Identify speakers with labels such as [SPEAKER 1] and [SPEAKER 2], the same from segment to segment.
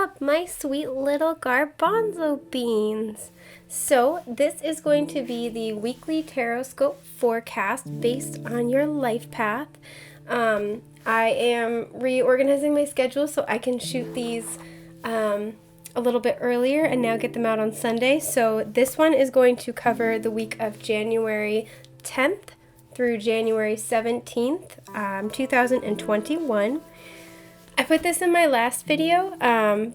[SPEAKER 1] up, my sweet little garbanzo beans? So this is going to be the weekly Taroscope forecast based on your life path. I am reorganizing my schedule so I can shoot these a little bit earlier and now get them out on Sunday. So this one is going to cover the week of January 10th through January 17th, 2021. I put this in my last video,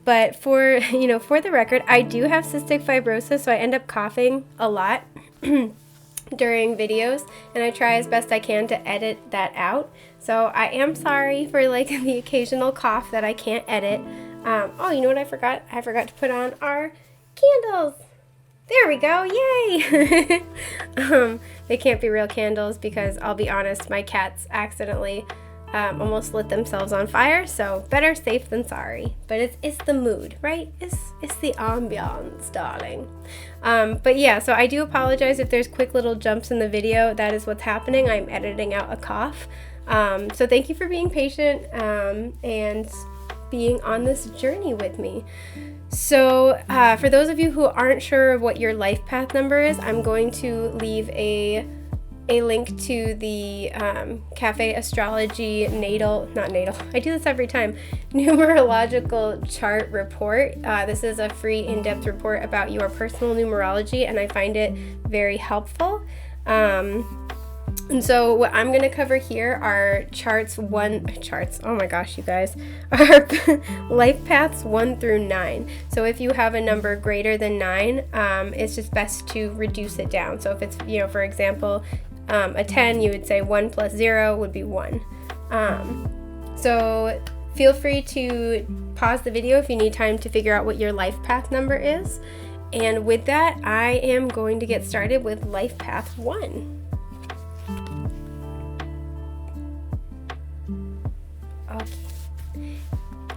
[SPEAKER 1] but for the record, I do have cystic fibrosis, so I end up coughing a lot during videos, and I try as best I can to edit that out. So I am sorry for the occasional cough that I can't edit. Oh, you know what I forgot? I forgot to put on our candles. There we go, yay! They can't be real candles because, I'll be honest, my cats accidentally almost lit themselves on fire, so better safe than sorry. But it's the mood, right? It's the ambiance, darling. But yeah, so I do apologize if there's quick little jumps in the video. That is what's happening. I'm editing out a cough. So thank you for being patient and being on this journey with me. So for those of you who aren't sure what your life path number is, I'm going to leave a link to the Cafe Astrology I do this every time, numerological chart report. This is a free in-depth report about your personal numerology, and I find it very helpful. And so what I'm going to cover here are oh my gosh, you guys, are life paths 1 through 9. So if you have a number greater than 9, it's just best to reduce it down. So if it's, for example, a 10, you would say 1 plus 0 would be 1. So feel free to pause the video if you need time to figure out what your life path number is. And with that, I am going to get started with life path 1. Okay.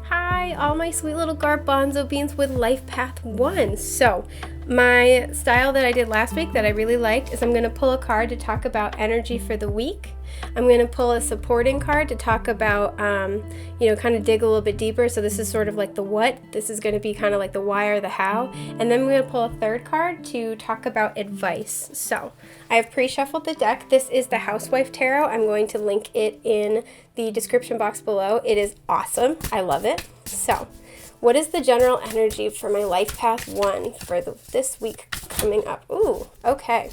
[SPEAKER 1] Hi, all my sweet little garbanzo beans with life path 1. So my style that I did last week that I really liked is I'm going to pull a card to talk about energy for the week. I'm going to pull a supporting card to talk about, kind of dig a little bit deeper. So this is sort of like the what. This is going to be kind of like the why or the how. And then I'm going to pull a third card to talk about advice. So I have pre-shuffled the deck. This is the Housewives Tarot. I'm going to link it in the description box below. It is awesome. I love it. So what is the general energy for my life path 1 for this week coming up? Ooh, okay.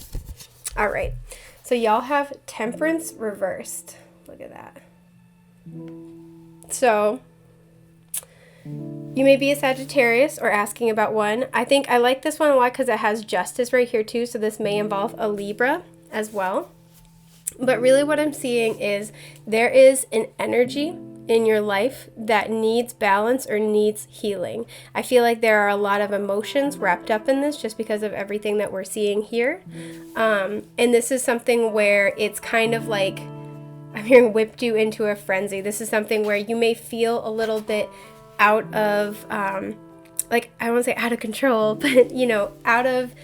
[SPEAKER 1] All right. So y'all have Temperance reversed. Look at that. So you may be a Sagittarius or asking about one. I think I like this one a lot because it has Justice right here too. So this may involve a Libra as well. But really what I'm seeing is there is an energy in your life that needs balance or needs healing. I feel like there are a lot of emotions wrapped up in this just because of everything that we're seeing here. And this is something where it's kind of like, I'm hearing whipped you into a frenzy. This is something where you may feel a little bit out of, I won't say out of control, but, out of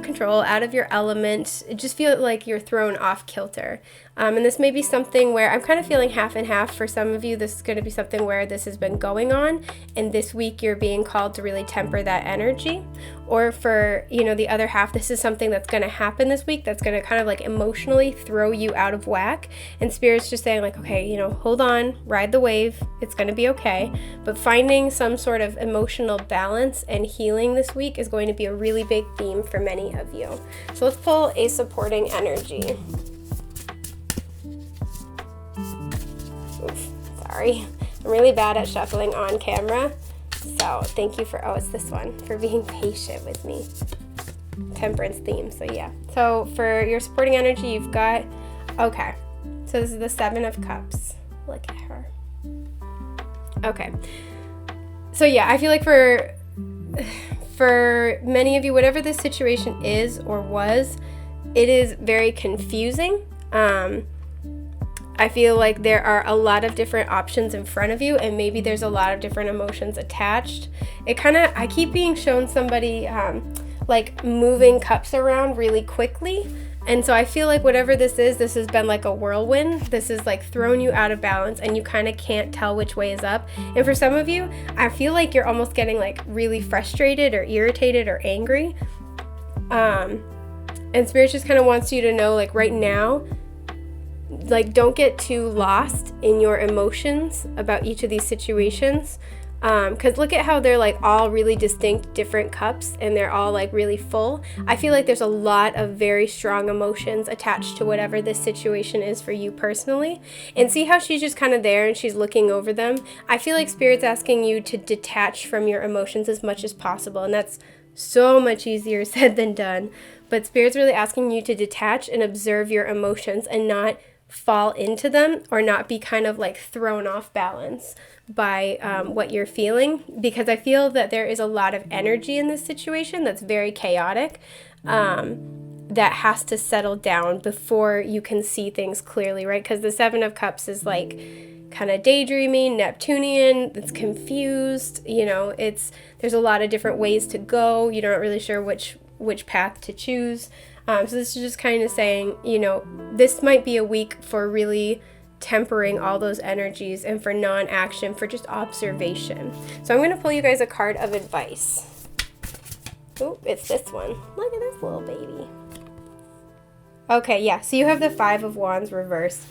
[SPEAKER 1] control, out of your element. It just feels like you're thrown off kilter. And this may be something where I'm kind of feeling half and half. For some of you, this is going to be something where this has been going on, and this week you're being called to really temper that energy. Or for, the other half, this is something that's going to happen this week that's going to kind of emotionally throw you out of whack. And Spirit's just saying okay, hold on, ride the wave. It's going to be okay. But finding some sort of emotional balance and healing this week is going to be a really big theme for many of you. So let's pull a supporting energy. Oof, sorry. I'm really bad at shuffling on camera. So thank you it's this one, for being patient with me. Temperance theme, so yeah. So for your supporting energy, you've got, okay. So this is the 7 of Cups. Look at her. Okay. So yeah, I feel like for many of you, whatever this situation is or was, it is very confusing. I feel like there are a lot of different options in front of you, and maybe there's a lot of different emotions attached. I keep being shown somebody moving cups around really quickly, And so I feel like whatever this is, this has been like a whirlwind. This is like thrown you out of balance and you kind of can't tell which way is up. And for some of you, I feel like you're almost getting like really frustrated or irritated or angry. And Spirit just kind of wants you to know, like, right now, like, don't get too lost in your emotions about each of these situations. Because look at how they're like all really distinct different cups and they're all like really full. I feel like there's a lot of very strong emotions attached to whatever this situation is for you personally. And see how she's just kind of there and she's looking over them. I feel like Spirit's asking you to detach from your emotions as much as possible. And that's so much easier said than done. But Spirit's really asking you to detach and observe your emotions and not fall into them or not be kind of like thrown off balance by what you're feeling, because I feel that there is a lot of energy in this situation that's very chaotic, that has to settle down before you can see things clearly, right? Because the Seven of Cups is like kind of daydreaming, Neptunian, it's confused, you know, there's a lot of different ways to go. You're not really sure which path to choose. So this is just kind of saying, you know, this might be a week for really tempering all those energies and for non-action, for just observation. So I'm going to pull you guys a card of advice. Oh, it's this one. Look at this little baby. Okay, yeah, so you have the Five of Wands reversed.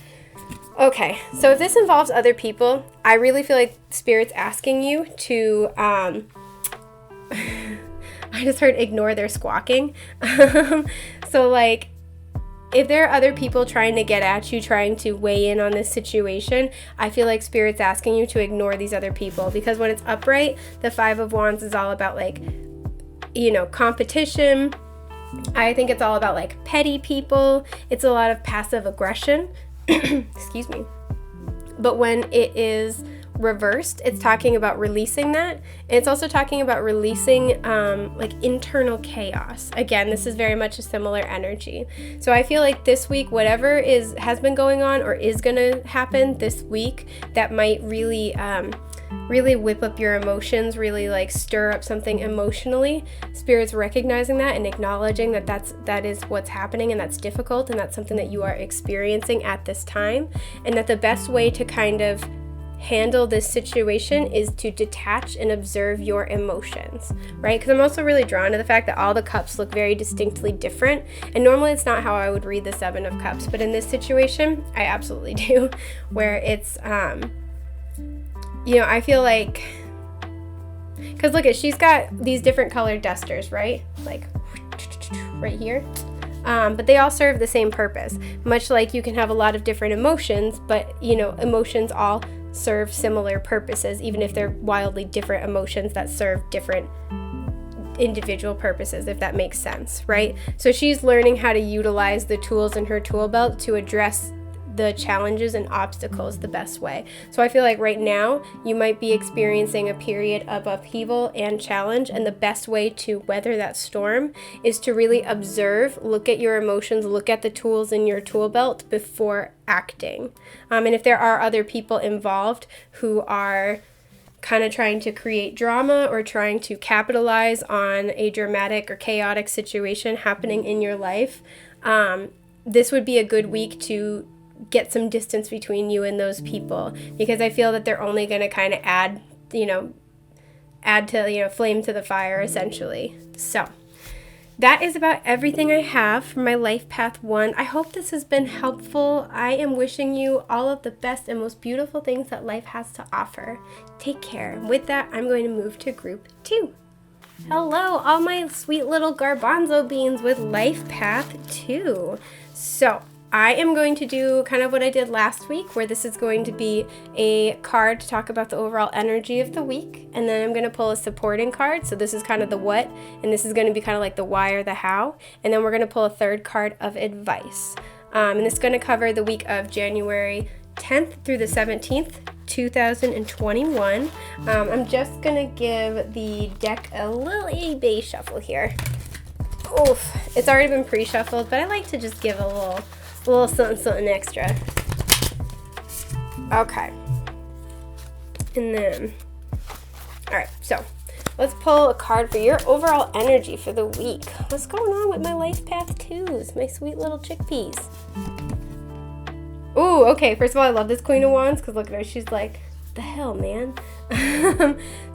[SPEAKER 1] Okay, so if this involves other people, I really feel like Spirit's asking you to, I just heard ignore their squawking. So like, if there are other people trying to get at you, trying to weigh in on this situation, I feel like Spirit's asking you to ignore these other people, because when it's upright, the Five of Wands is all about like, you know, competition. I think it's all about like petty people. It's a lot of passive aggression. Excuse me. But when it is reversed, it's talking about releasing that. It's also talking about releasing like internal chaos. Again, this is very much a similar energy. So I feel like this week, whatever has been going on or is going to happen this week that might really really whip up your emotions, really like stir up something emotionally, Spirit's recognizing that and acknowledging that that is what's happening, and that's difficult, and that's something that you are experiencing at this time, and that the best way to kind of handle this situation is to detach and observe your emotions, right? Because I'm also really drawn to the fact that all the cups look very distinctly different, and normally it's not how I would read the Seven of Cups, but in this situation I absolutely do, where it's you know, I feel like, because look, she's got these different colored dusters, right? Like right here. But they all serve the same purpose. Much like you can have a lot of different emotions, but, you know, emotions all serve similar purposes, even if they're wildly different emotions that serve different individual purposes, if that makes sense, right? So she's learning how to utilize the tools in her tool belt to address the challenges and obstacles the best way. So I feel like right now you might be experiencing a period of upheaval and challenge, and the best way to weather that storm is to really observe, look at your emotions, look at the tools in your tool belt before acting. And if there are other people involved who are kind of trying to create drama or trying to capitalize on a dramatic or chaotic situation happening in your life, this would be a good week to get some distance between you and those people, because I feel that they're only going to kind of add to, flame to the fire, essentially. So that is about everything I have for my Life Path 1. I hope this has been helpful. I am wishing you all of the best and most beautiful things that life has to offer. Take care. With that, I'm going to move to Group 2. Hello, all my sweet little garbanzo beans with Life Path 2. So I am going to do kind of what I did last week, where this is going to be a card to talk about the overall energy of the week, and then I'm going to pull a supporting card. So this is kind of the what, and this is going to be kind of like the why or the how, and then we're going to pull a third card of advice. And this is going to cover the week of January 10th through the 17th, 2021. I'm just going to give the deck a little A-B shuffle here. Oof, it's already been pre-shuffled, but I like to just give a little something extra. Okay. And then, all right, so let's pull a card for your overall energy for the week. What's going on with my life path twos, my sweet little chickpeas? Ooh, okay, first of all, I love this Queen of Wands, because look at her, she's like, the hell, man.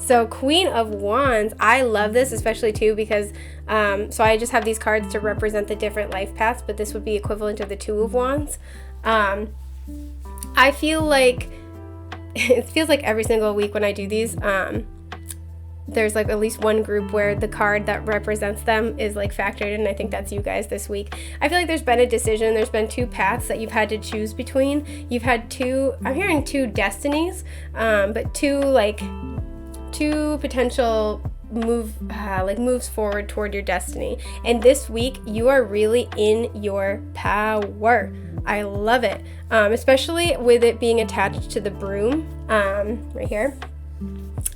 [SPEAKER 1] So Queen of Wands, I love this, especially too, because so I just have these cards to represent the different life paths, but this would be equivalent to the Two of Wands. I feel like it feels like every single week when I do these, there's like at least one group where the card that represents them is like factored in. I think that's you guys this week. I feel like there's been a decision. There's been two paths that you've had to choose between. You've had two, I'm hearing two destinies, but two potential moves forward toward your destiny. And this week you are really in your power. I love it, especially with it being attached to the broom right here.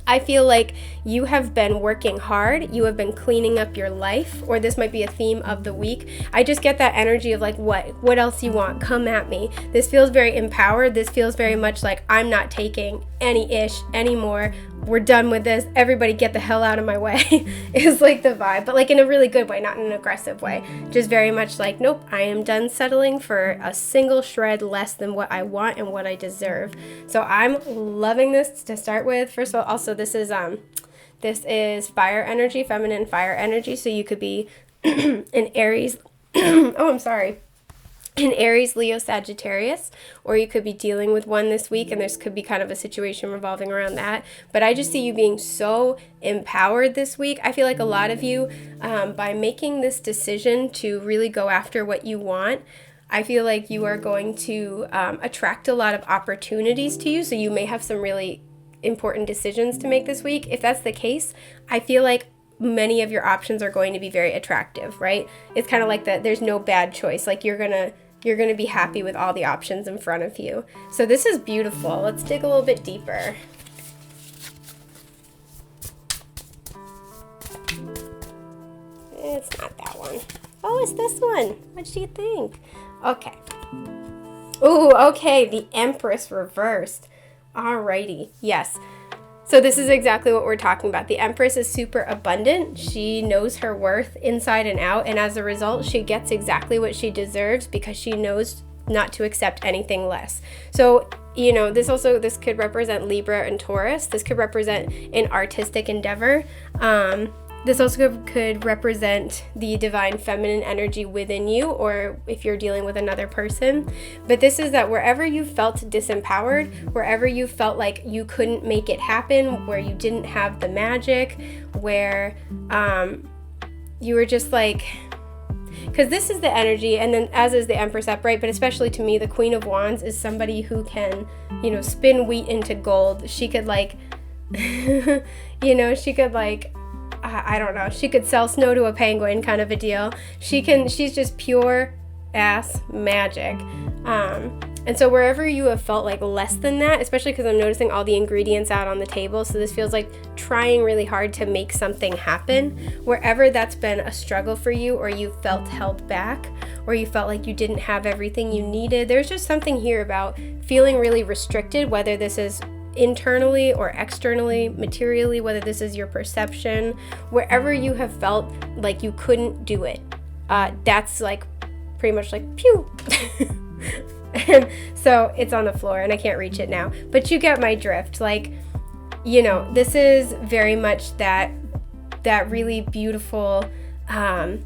[SPEAKER 1] I feel like you have been working hard, you have been cleaning up your life, or this might be a theme of the week. I just get that energy of like, what else you want? Come at me. This feels very empowered. This feels very much like I'm not taking any ish anymore. We're done with this. Everybody get the hell out of my way is like the vibe, but like in a really good way, not in an aggressive way. Just very much like, nope, I am done settling for a single shred less than what I want and what I deserve. So I'm loving this to start with. First of all, also this is fire energy, feminine fire energy. So you could be an Aries. Oh, I'm sorry. An Aries, Leo, Sagittarius, or you could be dealing with one this week, and this could be kind of a situation revolving around that. But I just see you being so empowered this week. I feel like a lot of you, by making this decision to really go after what you want, I feel like you are going to attract a lot of opportunities to you. So you may have some really important decisions to make this week. If that's the case, I feel like many of your options are going to be very attractive, right? It's kind of like that there's no bad choice. Like you're gonna be happy with all the options in front of you. So this is beautiful. Let's dig a little bit deeper. It's not that one. Oh, it's this one. What do you think? Okay. Ooh, okay, the Empress reversed. Alrighty, yes. So this is exactly what we're talking about. The Empress is super abundant. She knows her worth inside and out. And as a result, she gets exactly what she deserves because she knows not to accept anything less. So, you know, this could represent Libra and Taurus. This could represent an artistic endeavor. This also could represent the divine feminine energy within you, or if you're dealing with another person. But this is that wherever you felt disempowered, wherever you felt like you couldn't make it happen, where you didn't have the magic, where you were just like, because this is the energy, and then as is the Empress upright, but especially to me, the Queen of Wands is somebody who can, you know, spin wheat into gold. She could like, you know, she could like, I don't know, she could sell snow to a penguin kind of a deal. She's just pure ass magic. And so wherever you have felt like less than that, especially because I'm noticing all the ingredients out on the table, so this feels like trying really hard to make something happen. Wherever that's been a struggle for you, or you felt held back, or you felt like you didn't have everything you needed, there's just something here about feeling really restricted, whether this is internally or externally, materially, whether this is your perception, wherever you have felt like you couldn't do it, that's like pretty much like pew. And so it's on the floor and I can't reach it now, but you get my drift. Like, you know, this is very much that really beautiful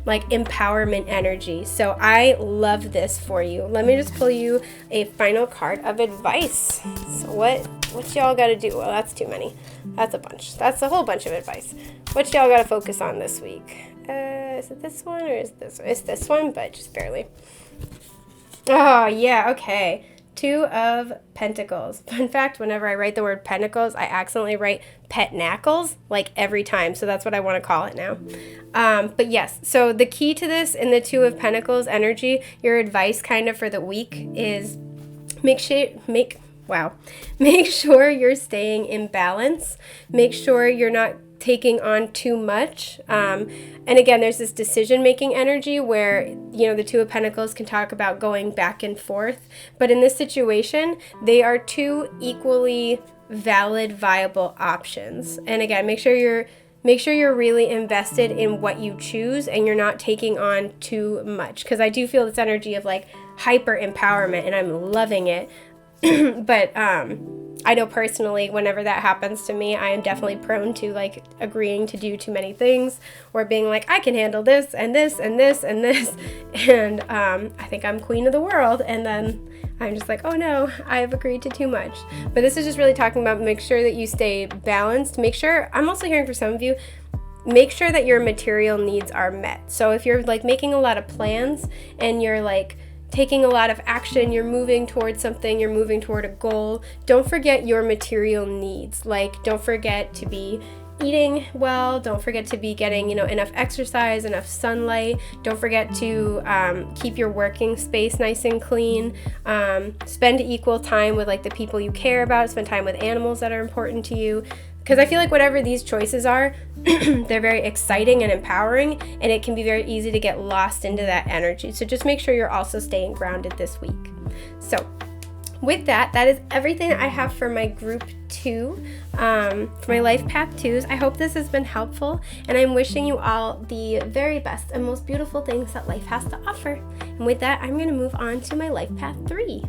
[SPEAKER 1] like empowerment energy. So I love this for you. Let me just pull you a final card of advice. So what y'all got to do? Well, that's too many. That's a bunch. That's a whole bunch of advice. What y'all got to focus on this week? Is it this one or is this one? It's this one, but just barely. Oh, yeah, okay. 2 of Pentacles. Fun fact, whenever I write the word pentacles, I accidentally write petnacles, like every time. So that's what I want to call it now. But yes, so the key to this in the 2 of Pentacles energy, your advice kind of for the week is make sure you're staying in balance. Make sure you're not taking on too much. And again, there's this decision-making energy where, you know, the 2 of Pentacles can talk about going back and forth. But in this situation, they are 2 equally valid, viable options. And again, make sure make sure you're really invested in what you choose and you're not taking on too much. Because I do feel this energy of like hyper empowerment and I'm loving it. But I know personally, whenever that happens to me, I am definitely prone to like agreeing to do too many things or being like, I can handle this and this and this and this. And I think I'm queen of the world. And then I'm just like, oh no, I've agreed to too much. But this is just really talking about make sure that you stay balanced. Make sure, I'm also hearing for some of you, make sure that your material needs are met. So if you're like making a lot of plans and you're like taking a lot of action, you're moving towards something, you're moving toward a goal, don't forget your material needs. Like, don't forget to be eating well, don't forget to be getting, enough exercise, enough sunlight, don't forget to keep your working space nice and clean, spend equal time with like the people you care about, spend time with animals that are important to you. Because I feel like whatever these choices are, they're very exciting and empowering, and it can be very easy to get lost into that energy. So just make sure you're also staying grounded this week. So with that is everything I have for my group 2, for my Life Path 2s. I hope this has been helpful, and I'm wishing you all the very best and most beautiful things that life has to offer. And with that, I'm going to move on to my Life Path 3.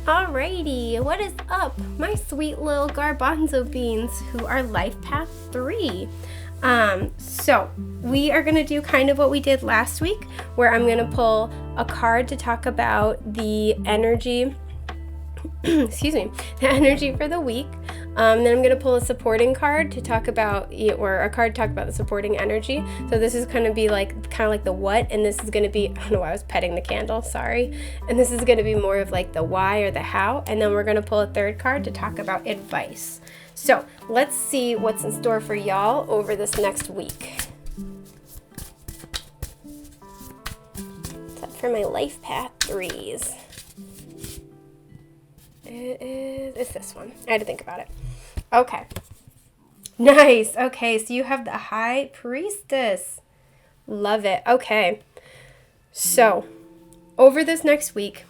[SPEAKER 1] Alrighty, what is up, my sweet little garbanzo beans who are Life Path 3? So we are going to do kind of what we did last week, where I'm going to pull a card to talk about the energy, the energy for the week. Then I'm going to pull a supporting card to talk about, or a card to talk about the supporting energy. So this is going to be like, kind of like the what, and this is going to be, I don't know why I was petting the candle, sorry. And this is going to be more of like the why or the how. And then we're going to pull a third card to talk about advice. So let's see what's in store for y'all over this next week. Except for my Life Path 3s. It's this one. I had to think about it. Okay. Nice. Okay, so you have the High Priestess. Love it. Okay. So, over this next week,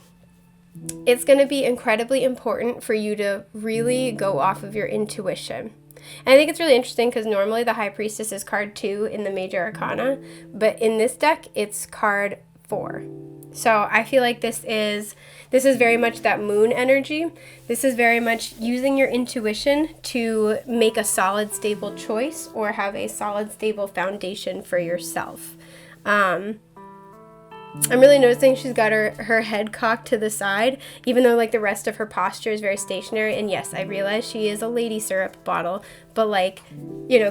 [SPEAKER 1] it's going to be incredibly important for you to really go off of your intuition. And I think it's really interesting because normally the High Priestess is card 2 in the Major Arcana, but in this deck, it's card 4. So I feel like this is very much that moon energy. This is very much using your intuition to make a solid, stable choice or have a solid, stable foundation for yourself. I'm really noticing she's got her head cocked to the side, even though like the rest of her posture is very stationary. And yes, I realize she is a lady syrup bottle, but like,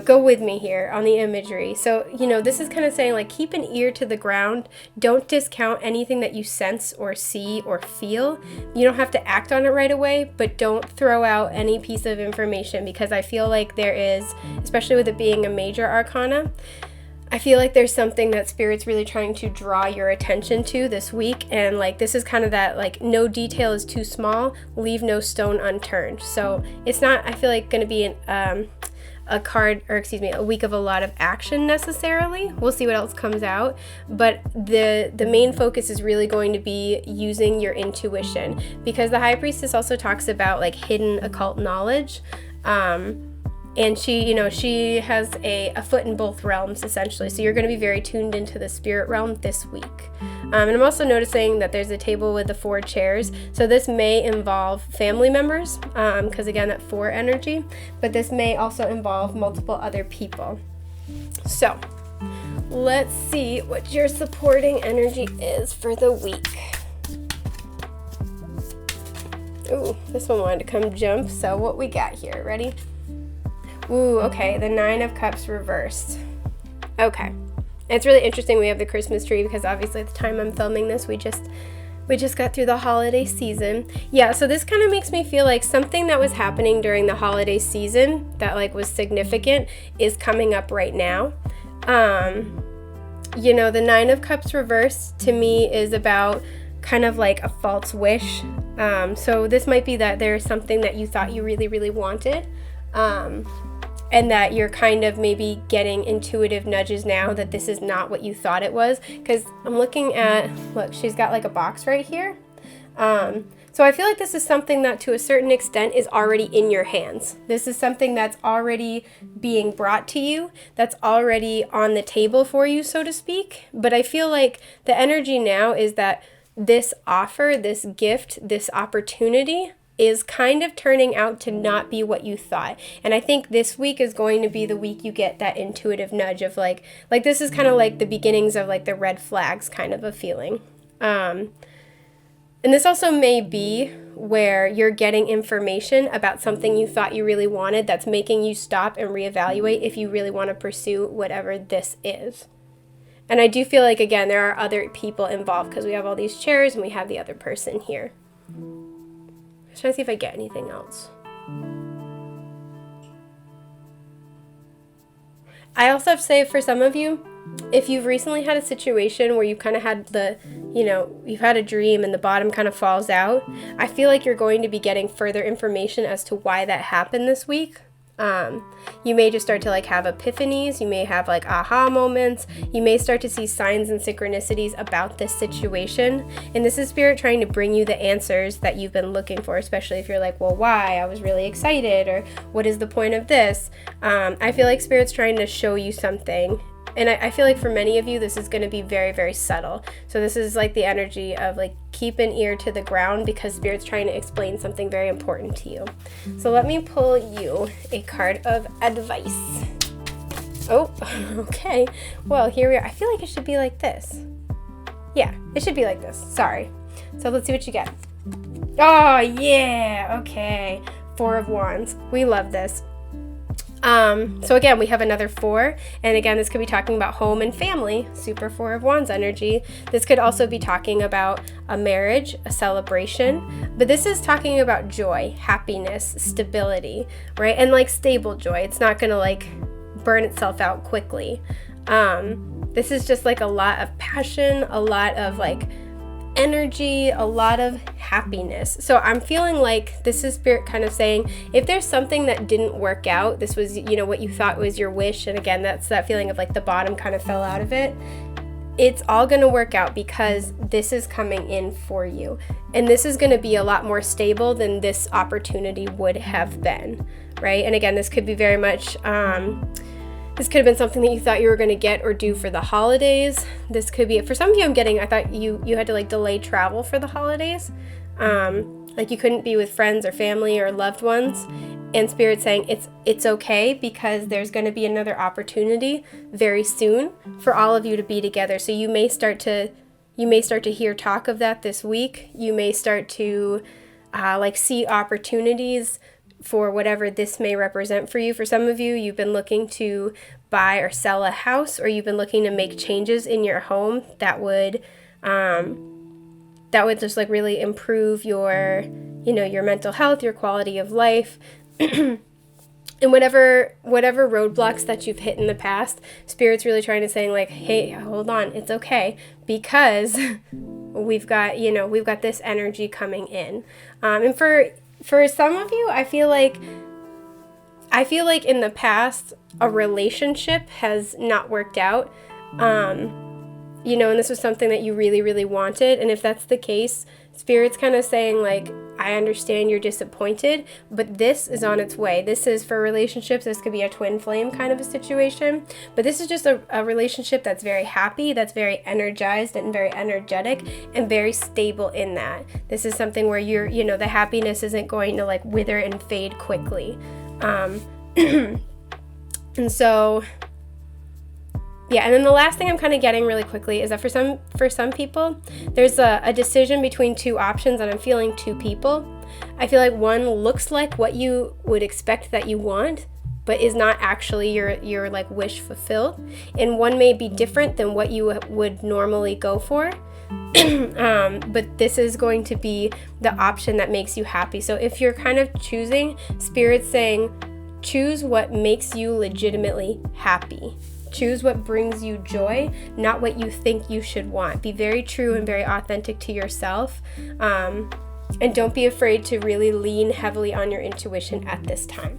[SPEAKER 1] go with me here on the imagery. So, this is kind of saying like, keep an ear to the ground. Don't discount anything that you sense or see or feel. You don't have to act on it right away, but don't throw out any piece of information, because I feel like there is, especially with it being a major arcana, I feel like there's something that Spirit's really trying to draw your attention to this week, and like this is kind of that like no detail is too small, leave no stone unturned. So it's not, I feel like, going to be a week of a lot of action necessarily. We'll see what else comes out, but the main focus is really going to be using your intuition, because the High Priestess also talks about like hidden occult knowledge. And she has a foot in both realms, essentially. So you're going to be very tuned into the spirit realm this week. And I'm also noticing that there's a table with the 4 chairs. So this may involve family members, because again, that 4 energy. But this may also involve multiple other people. So let's see what your supporting energy is for the week. Ooh, this one wanted to come jump. So what we got here, ready? Ooh, okay, the 9 of Cups reversed. Okay. It's really interesting we have the Christmas tree, because obviously at the time I'm filming this, we just got through the holiday season. Yeah, so this kind of makes me feel like something that was happening during the holiday season that like was significant is coming up right now. The 9 of Cups reversed to me is about kind of like a false wish. So this might be that there's something that you thought you really, really wanted. And that you're kind of maybe getting intuitive nudges now that this is not what you thought it was. Because I'm looking at, look, she's got like a box right here. So I feel like this is something that to a certain extent is already in your hands. This is something that's already being brought to you, that's already on the table for you, so to speak. But I feel like the energy now is that this offer, this gift, this opportunity is kind of turning out to not be what you thought. And I think this week is going to be the week you get that intuitive nudge of like this is kind of like the beginnings of like the red flags kind of a feeling. And this also may be where you're getting information about something you thought you really wanted that's making you stop and reevaluate if you really want to pursue whatever this is. And I do feel like, again, there are other people involved because we have all these chairs and we have the other person here. I'm trying to see if I get anything else. I also have to say, for some of you, if you've recently had a situation where you've kind of had you've had a dream and the bottom kind of falls out, I feel like you're going to be getting further information as to why that happened this week. You may just start to like have epiphanies. You may have like aha moments. You may start to see signs and synchronicities about this situation. And this is Spirit trying to bring you the answers that you've been looking for, especially if you're like, well, why? I was really excited, or what is the point of this? I feel like Spirit's trying to show you something. And I feel like for many of you, this is going to be very, very subtle. So this is like the energy of like keep an ear to the ground because Spirit's trying to explain something very important to you. So let me pull you a card of advice. Oh, okay. Well, here we are. I feel like it should be like this. Yeah, it should be like this. Sorry. So let's see what you get. Oh, yeah. Okay. 4 of Wands. We love this. So again, we have another 4, and again, this could be talking about home and family, super 4 of Wands energy. This could also be talking about a marriage, a celebration, but this is talking about joy, happiness, stability, right? And like stable joy. It's not going to like burn itself out quickly. This is just like a lot of passion, a lot of like energy, a lot of happiness. So I'm feeling like this is Spirit kind of saying, if there's something that didn't work out, this was, what you thought was your wish, and again, that's that feeling of like the bottom kind of fell out of it, it's all going to work out because this is coming in for you. And this is going to be a lot more stable than this opportunity would have been, right? And again, this could be very much, this could have been something that you thought you were going to get or do for the holidays. This could be, for some of you I thought you had to like delay travel for the holidays. Like you couldn't be with friends or family or loved ones. And Spirit saying it's okay because there's going to be another opportunity very soon for all of you to be together. So you may start to hear talk of that this week. You may start to like see opportunities for whatever this may represent for you. For some of you, you've been looking to buy or sell a house, or you've been looking to make changes in your home that would just like really improve your, your mental health, your quality of life. And whatever roadblocks that you've hit in the past, Spirit's really trying to say like, hey, hold on, it's okay, because we've got this energy coming in. And for some of you, I feel like in the past, a relationship has not worked out, and this was something that you really, really wanted. And if that's the case, Spirit's kind of saying like, I understand you're disappointed, but this is on its way. This is for relationships. This could be a twin flame kind of a situation, but this is just a relationship that's very happy, that's very energized and very energetic and very stable in that. This is something where you're, the happiness isn't going to like wither and fade quickly. And so, yeah, and then the last thing I'm kind of getting really quickly is that for some people, there's a decision between 2 options, and I'm feeling 2 people. I feel like one looks like what you would expect that you want, but is not actually your like wish fulfilled, and one may be different than what you would normally go for. But this is going to be the option that makes you happy. So if you're kind of choosing, Spirit's saying, choose what makes you legitimately happy. Choose what brings you joy, not what you think you should want. Be very true and very authentic to yourself. And don't be afraid to really lean heavily on your intuition at this time.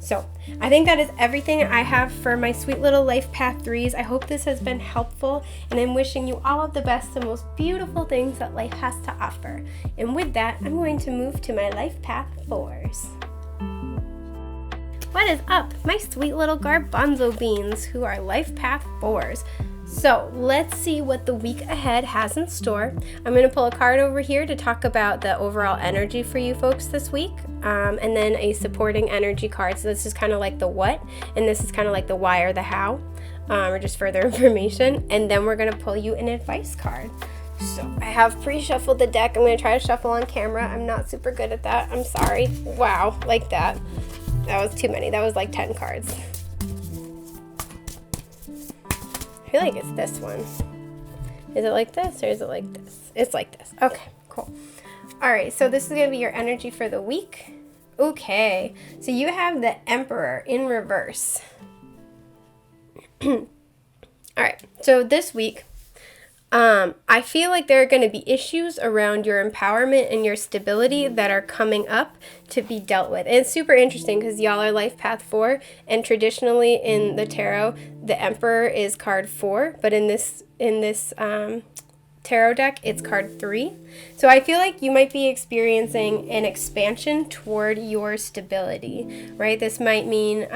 [SPEAKER 1] So I think that is everything I have for my sweet little life path 3s. I hope this has been helpful, and I'm wishing you all of the best and most beautiful things that life has to offer. And with that, I'm going to move to my life path 4s. What is up, my sweet little garbanzo beans who are life path 4s? So let's see what the week ahead has in store. I'm going to pull a card over here to talk about the overall energy for you folks this week, and then a supporting energy card. So this is kind of like the what, and this is kind of like the why or the how, or just further information. And then we're going to pull you an advice card. So I have pre-shuffled the deck. I'm going to try to shuffle on camera. I'm not super good at that. I'm sorry. Wow, like that. That was too many. That was like 10 cards. I feel like it's this one. Is it like this or is it like this? It's like this. Okay, cool. All right, so this is going to be your energy for the week. Okay, so you have the Emperor in reverse. All right, so this week, I feel like there are going to be issues around your empowerment and your stability that are coming up to be dealt with. And it's super interesting because y'all are life path 4, and traditionally in the tarot, the Emperor is card 4, but in this tarot deck, it's card 3. So I feel like you might be experiencing an expansion toward your stability, right? This might mean,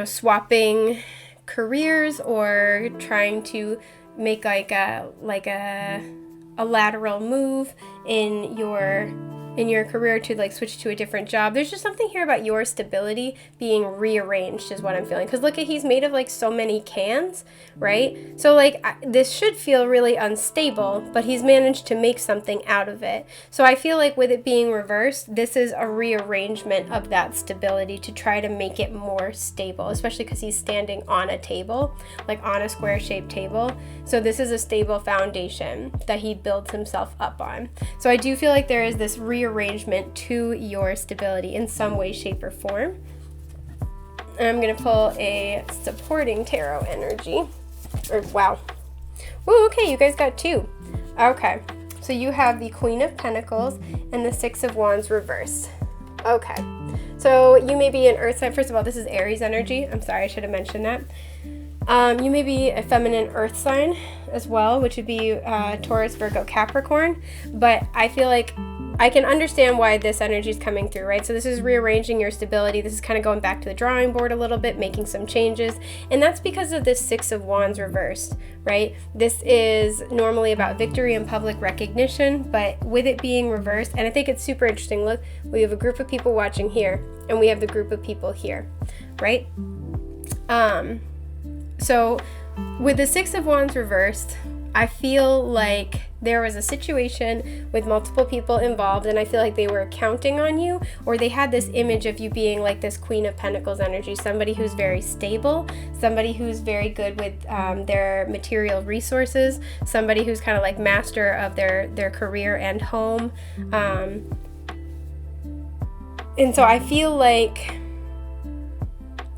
[SPEAKER 1] swapping careers or trying to make like a lateral move in your career to like switch to a different job. There's just something here about your stability being rearranged is what I'm feeling. Because look at, he's made of like so many cans, right? So like this should feel really unstable, but he's managed to make something out of it. So I feel like with it being reversed, this is a rearrangement of that stability to try to make it more stable, especially because he's standing on a table, like on a square shaped table. So this is a stable foundation that he builds himself up on. So I do feel like there is this rearrangement to your stability in some way, shape, or form. And I'm going to pull a supporting tarot energy. Wow. Ooh, okay, you guys got 2. Okay, so you have the Queen of Pentacles and the 6 of Wands reversed. Okay, so you may be an earth sign. First of all, this is Aries energy. I'm sorry, I should have mentioned that. You may be a feminine earth sign as well, which would be Taurus, Virgo, Capricorn. But I feel like I can understand why this energy is coming through, right? So this is rearranging your stability. This is kind of going back to the drawing board a little bit, making some changes. And that's because of this 6 of Wands reversed, right? This is normally about victory and public recognition, but with it being reversed, and I think it's super interesting. Look, we have a group of people watching here, and we have the group of people here, right? So with the 6 of Wands reversed, I feel like there was a situation with multiple people involved, and I feel like they were counting on you, or they had this image of you being like this Queen of Pentacles energy, somebody who's very stable, somebody who's very good with their material resources, somebody who's kind of like master of their career and home. And so I feel like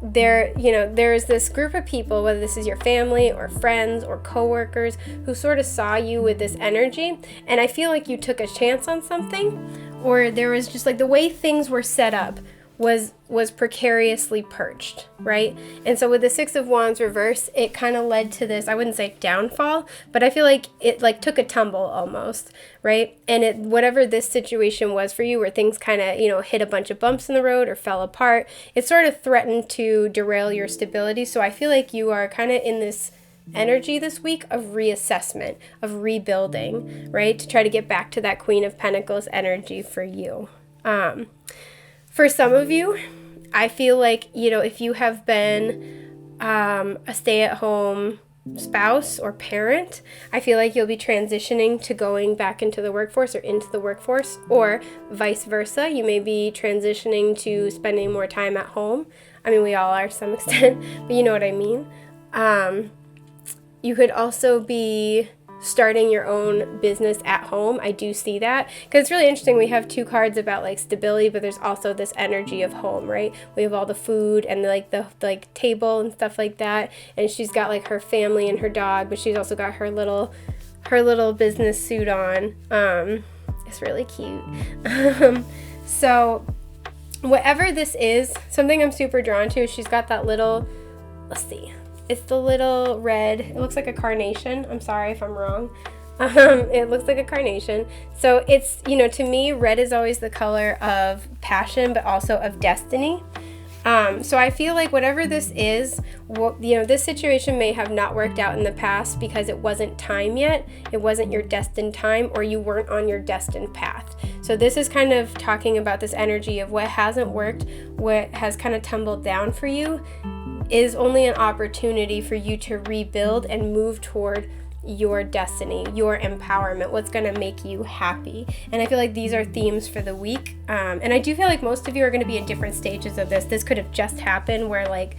[SPEAKER 1] there's this group of people, whether this is your family or friends or coworkers, who sort of saw you with this energy, and I feel like you took a chance on something, or there was just like the way things were set up was precariously perched, right? And so with the 6 of Wands reverse, it kind of led to this, I wouldn't say downfall, but I feel like it like took a tumble almost, right? And whatever this situation was for you, where things kind of, hit a bunch of bumps in the road or fell apart, it sort of threatened to derail your stability. So I feel like you are kind of in this energy this week of reassessment, of rebuilding, right? To try to get back to that Queen of Pentacles energy for you. For some of you, I feel like, if you have been a stay-at-home spouse or parent, I feel like you'll be transitioning to going back into the workforce or into the workforce, or vice versa. You may be transitioning to spending more time at home. I mean, we all are to some extent, but you know what I mean. You could also be starting your own business at home. I do see that, because it's really interesting. We have 2 cards about like stability, but there's also this energy of home, right? We have all the food and the table and stuff like that, and she's got like her family and her dog, but she's also got her little business suit on. It's really cute. So whatever this is, something I'm super drawn to is she's got that little, let's see, it's the little red, it looks like a carnation. I'm sorry if I'm wrong. It looks like a carnation. So it's, you know, to me, red is always the color of passion, but also of destiny. So I feel like whatever this is, you know, this situation may have not worked out in the past because it wasn't time yet. It wasn't your destined time, or you weren't on your destined path. So this is kind of talking about this energy of what hasn't worked, what has kind of tumbled down for you is only an opportunity for you to rebuild and move toward your destiny, your empowerment, what's going to make you happy. And I feel like these are themes for the week. And I do feel like most of you are going to be in different stages of this. This could have just happened where like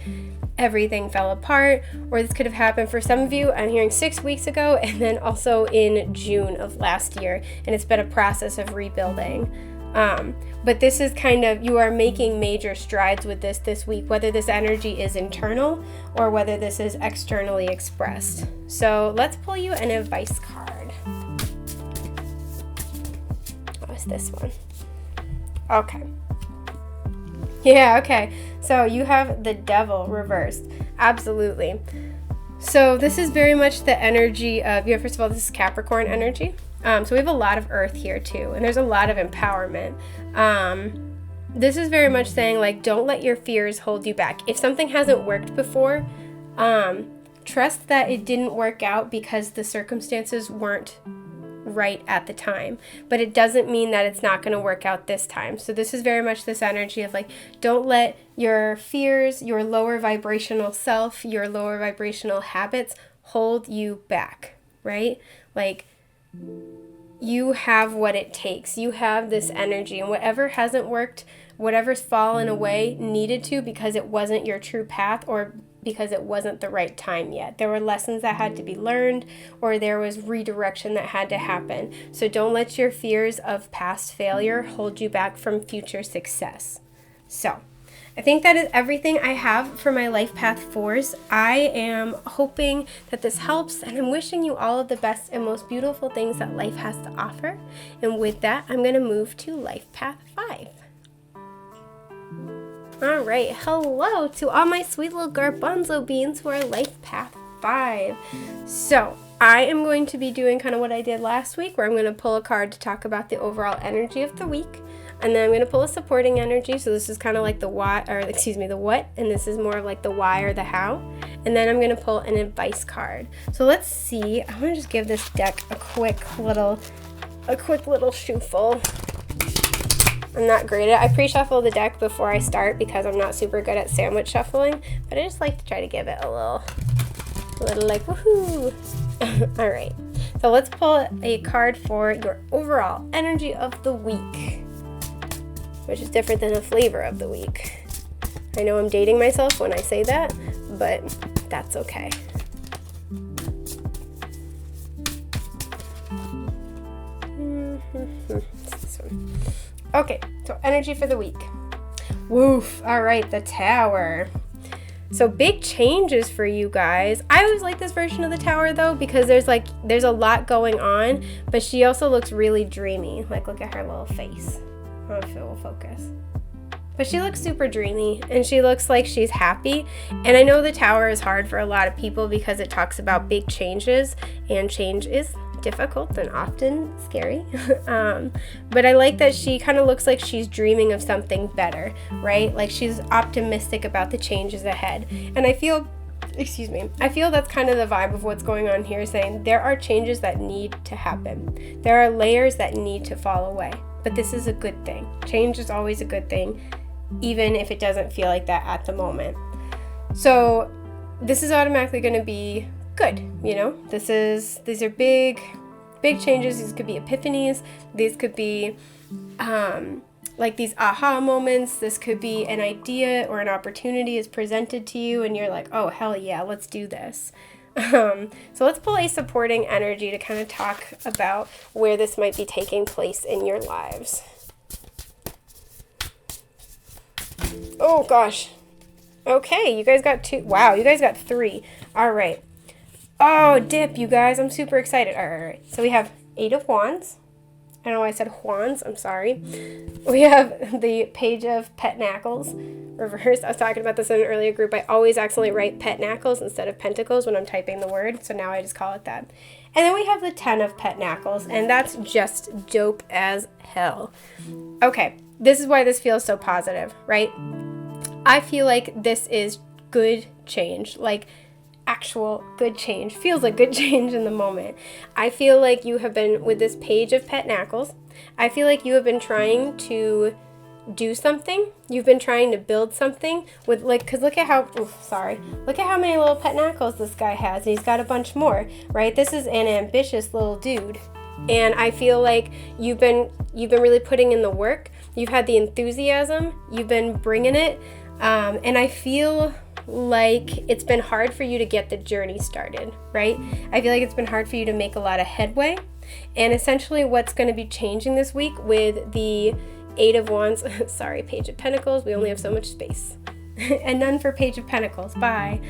[SPEAKER 1] everything fell apart, or this could have happened for some of you, I'm hearing 6 weeks ago, and then also in June of last year. And it's been a process of rebuilding. But this is kind of, you are making major strides with this week, whether this energy is internal or whether this is externally expressed. So let's pull you an advice card. Oh, it's this one. Okay. Yeah, okay. So you have the Devil reversed. Absolutely. So this is very much the energy of, yeah, first of all, this is Capricorn energy. So we have a lot of earth here too, and there's a lot of empowerment. This is very much saying like, don't let your fears hold you back. If something hasn't worked before, trust that it didn't work out because the circumstances weren't right at the time, but it doesn't mean that it's not going to work out this time. So this is very much this energy of like, don't let your fears, your lower vibrational self, your lower vibrational habits hold you back, right? Like, you have what it takes. You have this energy, and whatever hasn't worked, whatever's fallen away needed to because it wasn't your true path, or because it wasn't the right time yet. There were lessons that had to be learned, or there was redirection that had to happen. So don't let your fears of past failure hold you back from future success. So I think that is everything I have for my Life Path 4s. I am hoping that this helps, and I'm wishing you all of the best and most beautiful things that life has to offer. And with that, I'm going to move to Life Path 5. All right, hello to all my sweet little garbanzo beans who are Life Path 5. So I am going to be doing kind of what I did last week, where I'm going to pull a card to talk about the overall energy of the week. And then I'm going to pull a supporting energy. So this is kind of like the why, or excuse me, the what. And this is more of like the why or the how. And then I'm going to pull an advice card. So let's see. I'm going to just give this deck a quick little shuffle. I'm not great at it. I pre-shuffle the deck before I start because I'm not super good at sandwich shuffling. But I just like to try to give it a little like woohoo. All right. So let's pull a card for your overall energy of the week, which is different than a flavor of the week. I know I'm dating myself when I say that, but that's okay. This one. Okay, so energy for the week. Woof. All right, the Tower. So big changes for you guys. I always like this version of the Tower though, because there's a lot going on, but she also looks really dreamy. Like, look at her little face. I don't know if it will focus. But she looks super dreamy, and she looks like she's happy. And I know the Tower is hard for a lot of people because it talks about big changes, and change is difficult and often scary. But I like that she kind of looks like she's dreaming of something better, right? Like she's optimistic about the changes ahead. And I feel that's kind of the vibe of what's going on here, saying there are changes that need to happen. There are layers that need to fall away. But this is a good thing. Change is always a good thing, even if it doesn't feel like that at the moment. So this is automatically going to be good, you know? These are big changes. These could be epiphanies. These could be like these aha moments. This could be an idea or an opportunity is presented to you and you're like, oh, hell yeah, let's do this. So let's pull a supporting energy to kind of talk about where this might be taking place in your lives. Oh gosh. Okay, you guys got 2. Wow, you guys got 3. All right. Oh, dip, you guys. I'm super excited. All right. So we have 8 of Wands, I don't know why I said Juans, I'm sorry. We have the Page of Pentacles reversed. I was talking about this in an earlier group. I always accidentally write Pentacles instead of Pentacles when I'm typing the word, so now I just call it that. And then we have the 10 of Pentacles, and that's just dope as hell. Okay, this is why this feels so positive, right? I feel like this is good change, like actual good change. Feels like good change in the moment. I feel like you have been, with this Page of Pentacles, I feel like you have been trying to do something. You've been trying to build something with, like, because look at how, look at how many little Pentacles this guy has, and he's got a bunch more, right? This is an ambitious little dude. And I feel like you've been really putting in the work. You've had the enthusiasm. You've been bringing it. And I feel like it's been hard for you to get the journey started, right? I feel like it's been hard for you to make a lot of headway. And essentially what's going to be changing this week with the 8 of Wands, sorry, Page of Pentacles, we only have so much space. And none for Page of Pentacles, bye.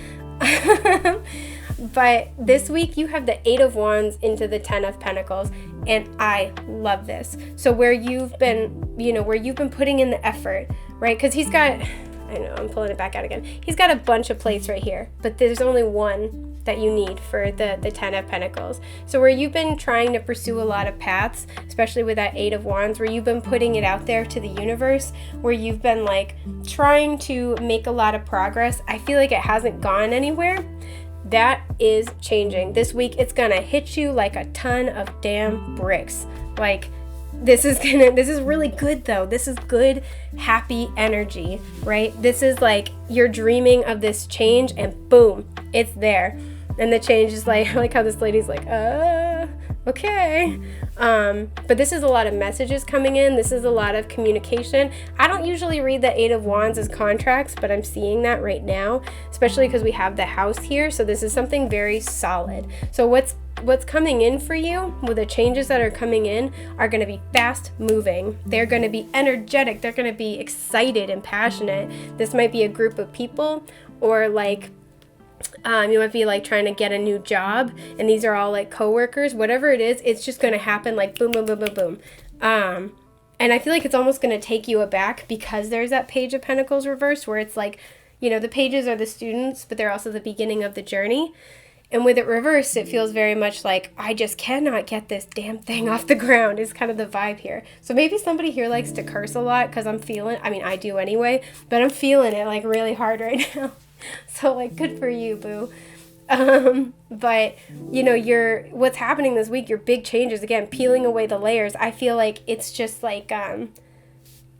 [SPEAKER 1] But this week you have the 8 of Wands into the 10 of Pentacles, and I love this. So where you've been, where you've been putting in the effort, right? Because he's got, I know, I'm pulling it back out again. He's got a bunch of plates right here, but there's only one that you need for the 10 of Pentacles. So where you've been trying to pursue a lot of paths, especially with that 8 of Wands, where you've been putting it out there to the universe, where you've been like trying to make a lot of progress, I feel like it hasn't gone anywhere. That is changing. This week it's gonna hit you like a ton of damn bricks. Like, this is really good though. This is good, happy energy, right? This is like you're dreaming of this change and boom, it's there. And the change is like, I like how this lady's like, okay. But this is a lot of messages coming in. This is a lot of communication. I don't usually read the 8 of Wands as contracts, but I'm seeing that right now, especially because we have the house here. So this is something very solid. So what's coming in for you with the changes that are coming in are going to be fast moving. They're going to be energetic. They're going to be excited and passionate. This might be a group of people, or like you might be like trying to get a new job, and these are all like coworkers. Whatever it is, it's just going to happen like boom, boom, boom, boom, boom. And I feel like it's almost going to take you aback because there's that Page of Pentacles reversed, where it's like, the pages are the students, but they're also the beginning of the journey. And with it reversed, it feels very much like, I just cannot get this damn thing off the ground is kind of the vibe here. So maybe somebody here likes to curse a lot, because I do anyway, but I'm feeling it like really hard right now. So like, good for you, boo. But what's happening this week, your big changes, again, peeling away the layers. I feel like it's just like,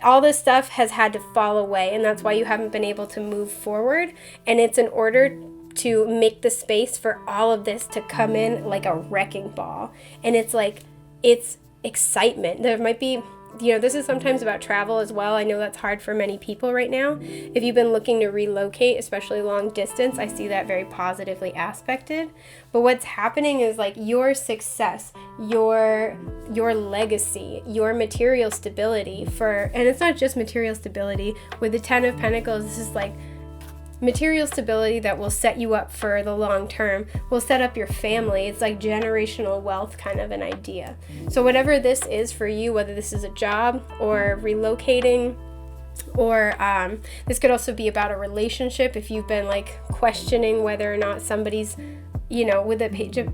[SPEAKER 1] all this stuff has had to fall away, and that's why you haven't been able to move forward. And it's in order to make the space for all of this to come in like a wrecking ball. And it's like, it's excitement. There might be, this is sometimes about travel as well. I know that's hard for many people right now. If you've been looking to relocate, especially long distance, I see that very positively aspected. But what's happening is like your success, your legacy, your material stability and it's not just material stability. With the 10 of Pentacles, this is like material stability that will set you up for the long term, will set up your family. It's like generational wealth kind of an idea. So whatever this is for you, whether this is a job or relocating, or this could also be about a relationship. If you've been like questioning whether or not somebody's, with the Page of,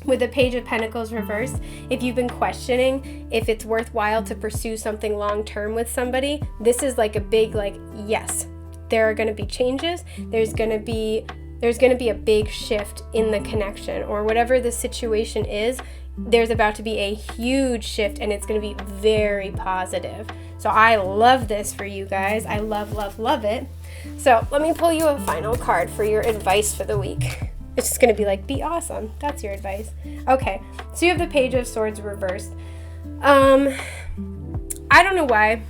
[SPEAKER 1] with the Page of Pentacles reversed, if you've been questioning if it's worthwhile to pursue something long term with somebody, this is like a big, like, yes. There are going to be changes. There's going to be a big shift in the connection, or whatever the situation is. There's about to be a huge shift, and it's going to be very positive. So I love this for you guys. I love, love, love it. So let me pull you a final card for your advice for the week. It's just going to be like, be awesome. That's your advice. Okay. So you have the Page of Swords reversed. I don't know why,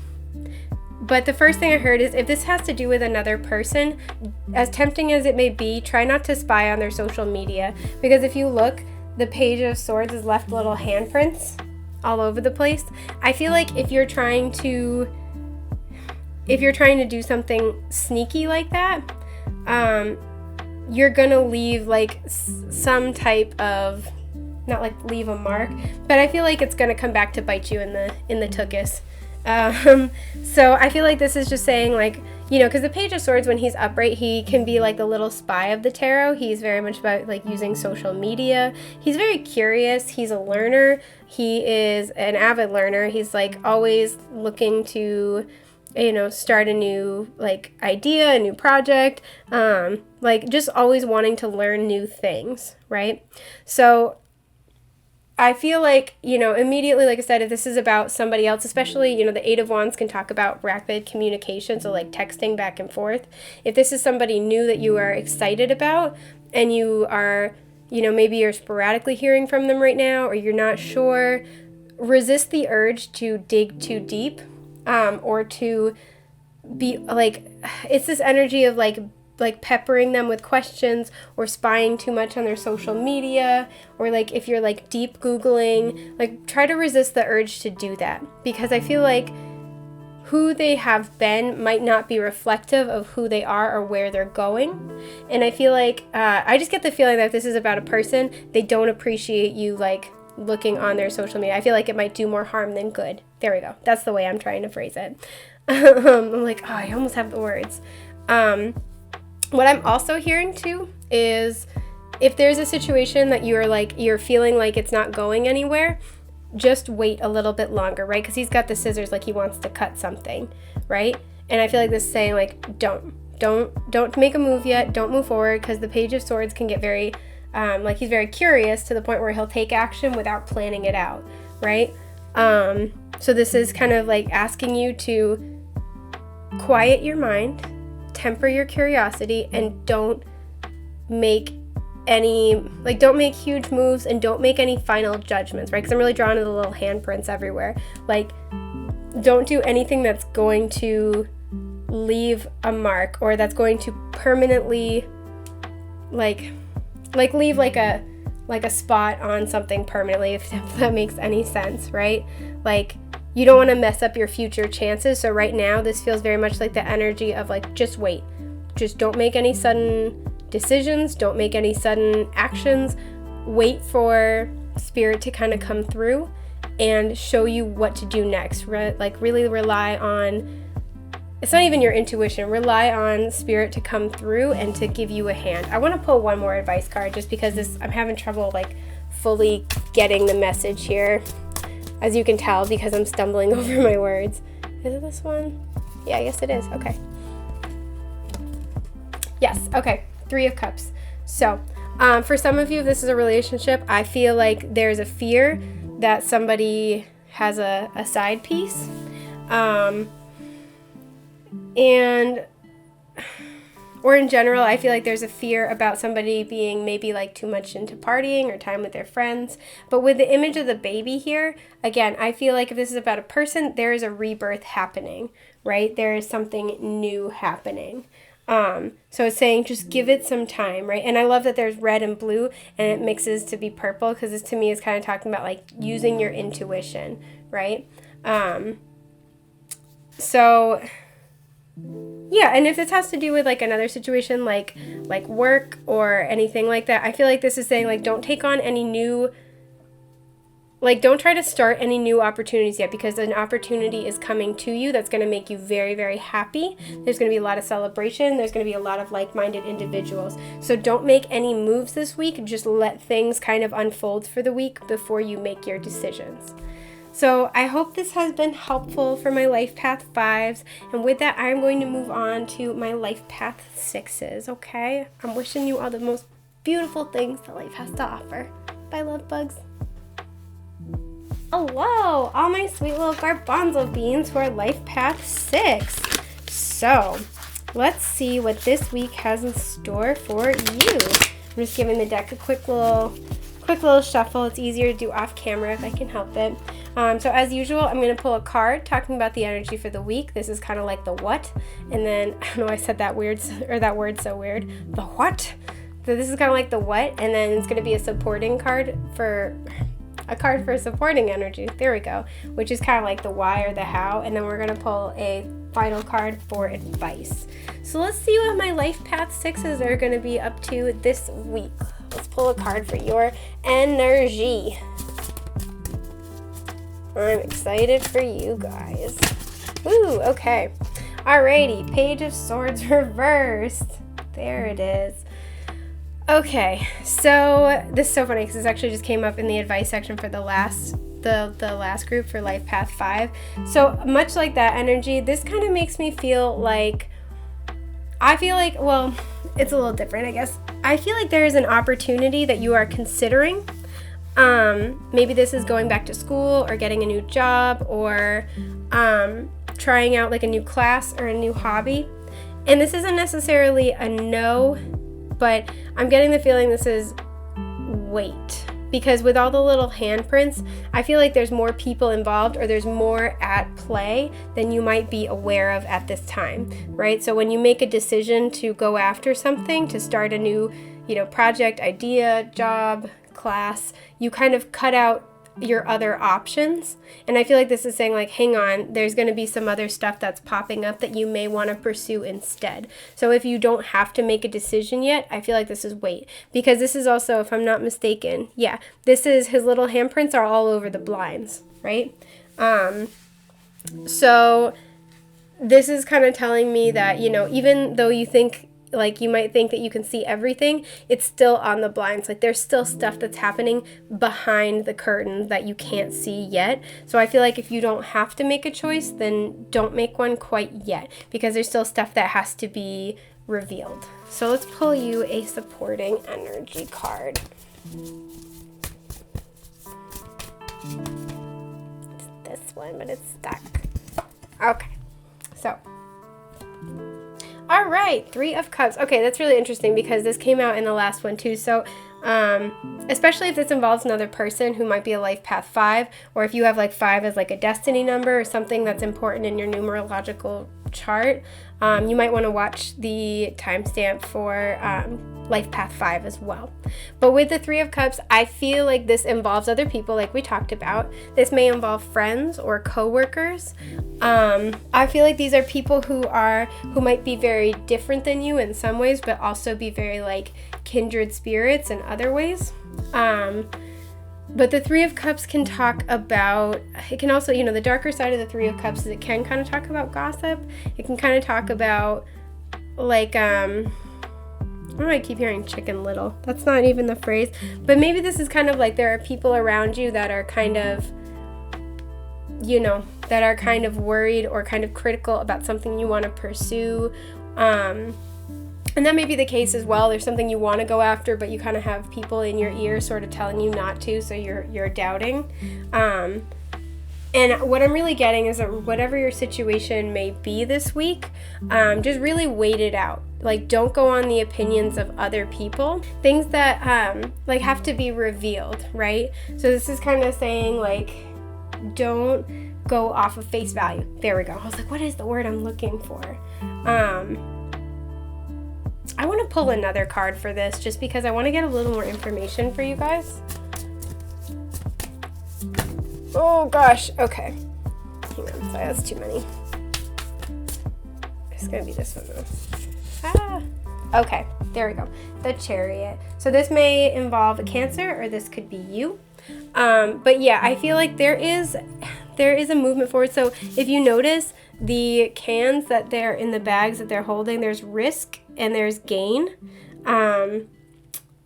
[SPEAKER 1] but the first thing I heard is, if this has to do with another person, as tempting as it may be, try not to spy on their social media. Because if you look, the Page of Swords has left little handprints all over the place. I feel like if you're trying to do something sneaky like that, you're gonna leave like some type of not like leave a mark, but I feel like it's going to come back to bite you in the tuchus. So I feel like this is just saying, like, you know, because the Page of Swords, when he's upright, he can be like the little spy of the tarot. He's very much about like using social media. He's very curious. He's a learner. He is an avid learner. He's like always looking to, you know, start a new like idea, a new project, like just always wanting to learn new things, right? So I feel like, you know, immediately, like I said, if this is about somebody else, especially, you know, the Eight of Wands can talk about rapid communication, so like texting back and forth. If this is somebody new that you are excited about and you are, you know, maybe you're sporadically hearing from them right now or you're not sure, resist the urge to dig too deep, or to be like, it's this energy of like peppering them with questions or spying too much on their social media, or like if you're like deep Googling, like try to resist the urge to do that, because I feel like who they have been might not be reflective of who they are or where they're going. And I feel like, I just get the feeling that if this is about a person, they don't appreciate you like looking on their social media. I feel like it might do more harm than good. There we go. That's the way I'm trying to phrase it. I'm like, oh, I almost have the words. What I'm also hearing too is if there's a situation that you're feeling like it's not going anywhere, just wait a little bit longer, right? Because he's got the scissors, like he wants to cut something, right? And I feel like this is saying like, don't make a move yet. Don't move forward, because the Page of Swords can get very, like he's very curious to the point where he'll take action without planning it out, right? So this is kind of like asking you to quiet your mind, temper your curiosity, and don't make huge moves, and don't make any final judgments, right? Because I'm really drawing to the little handprints everywhere. Like, don't do anything that's going to leave a mark, or that's going to permanently like leave like a spot on something permanently, if that makes any sense, right? Like, you don't want to mess up your future chances. So right now, this feels very much like the energy of like, just wait. Just don't make any sudden decisions. Don't make any sudden actions. Wait for Spirit to kind of come through and show you what to do next. Like, really rely on, it's not even your intuition, rely on Spirit to come through and to give you a hand. I want to pull one more advice card just because I'm having trouble like fully getting the message here, as you can tell, because I'm stumbling over my words. Is it this one? Yeah, I guess it is. Okay. Yes, okay. 3 of Cups. So, for some of you, if this is a relationship, I feel like there's a fear that somebody has a side piece. Or in general, I feel like there's a fear about somebody being maybe like too much into partying or time with their friends. But with the image of the baby here, again, I feel like if this is about a person, there is a rebirth happening, right? There is something new happening. So it's saying just give it some time, right? And I love that there's red and blue and it mixes to be purple, because this to me is kind of talking about like using your intuition, right? So yeah, and if this has to do with like another situation like work or anything like that, I feel like this is saying like don't take on any new, like don't try to start any new opportunities yet, because an opportunity is coming to you that's going to make you very, very happy. There's going to be a lot of celebration. There's going to be a lot of like-minded individuals. So don't make any moves this week. Just let things kind of unfold for the week before you make your decisions. So I hope this has been helpful for my Life Path 5s. And with that, I'm going to move on to my Life Path 6s, okay? I'm wishing you all the most beautiful things that life has to offer. Bye, love bugs. Hello, all my sweet little garbanzo beans for Life Path 6. So, let's see what this week has in store for you. I'm just giving the deck a quick little shuffle. It's easier to do off camera if I can help it. So as usual, I'm going to pull a card talking about the energy for the week. This is kind of like the what, and then, I don't know, I said that weird, or that word so weird, the what. So this is kind of like the what, and then it's going to be a supporting card for supporting energy. There we go, which is kind of like the why or the how, and then we're going to pull a final card for advice. So let's see what my Life Path 6s are going to be up to this week. Let's pull a card for your energy. I'm excited for you guys. Ooh, okay. Alrighty, Page of Swords reversed. There it is. Okay, so this is so funny because this actually just came up in the advice section for the last group for Life Path 5. So much like that energy, this kind of makes me feel like, well, it's a little different, I guess. I feel like there is an opportunity that you are considering. Maybe this is going back to school or getting a new job or trying out like a new class or a new hobby. And this isn't necessarily a no, but I'm getting the feeling this is wait. Because with all the little handprints, I feel like there's more people involved or there's more at play than you might be aware of at this time, right? So when you make a decision to go after something, to start a new, project, idea, job, class, you kind of cut out your other options. And I feel like this is saying like, hang on, there's going to be some other stuff that's popping up that you may want to pursue instead. So if you don't have to make a decision yet, I feel like this is wait, because this is also, if I'm not mistaken, this is his little handprints are all over the blinds, right? So this is kind of telling me that, even though you might think that you can see everything, it's still on the blinds. Like there's still stuff that's happening behind the curtain that you can't see yet. So I feel like if you don't have to make a choice, then don't make one quite yet, because there's still stuff that has to be revealed. So let's pull you a supporting energy card. It's this one, but it's stuck. Okay, so all right, 3 of Cups. Okay, that's really interesting because this came out in the last one too. So especially if this involves another person who might be a Life Path 5, or if you have like 5 as like a destiny number or something that's important in your numerological chart, you might want to watch the timestamp for Life Path 5 as well. But with the 3 of Cups, I feel like this involves other people like we talked about. This may involve friends or co-workers. I feel like these are people who might be very different than you in some ways, but also be very like kindred spirits in other ways. But the 3 of Cups can talk about, it can also, the darker side of the 3 of Cups is it can kind of talk about gossip. It can kind of talk about like, I don't know, I keep hearing Chicken Little. That's not even the phrase. But maybe this is kind of like there are people around you that are kind of, that are kind of worried or kind of critical about something you want to pursue. And that may be the case as well. There's something you want to go after, but you kind of have people in your ear sort of telling you not to, so you're doubting. And what I'm really getting is that whatever your situation may be this week, just really wait it out. Like, don't go on the opinions of other people. Things that have to be revealed, right? So this is kind of saying like, don't go off of face value. There we go. I was like, what is the word I'm looking for? I want to pull another card for this just because I want to get a little more information for you guys. Oh gosh, okay. Hang on, sorry, that's too many. It's gonna be this one though. Okay, there we go. The Chariot. So this may involve a Cancer, or this could be you. But yeah, I feel like there is a movement forward. So if you notice the cans that they're in the bags that they're holding, there's risk and there's gain.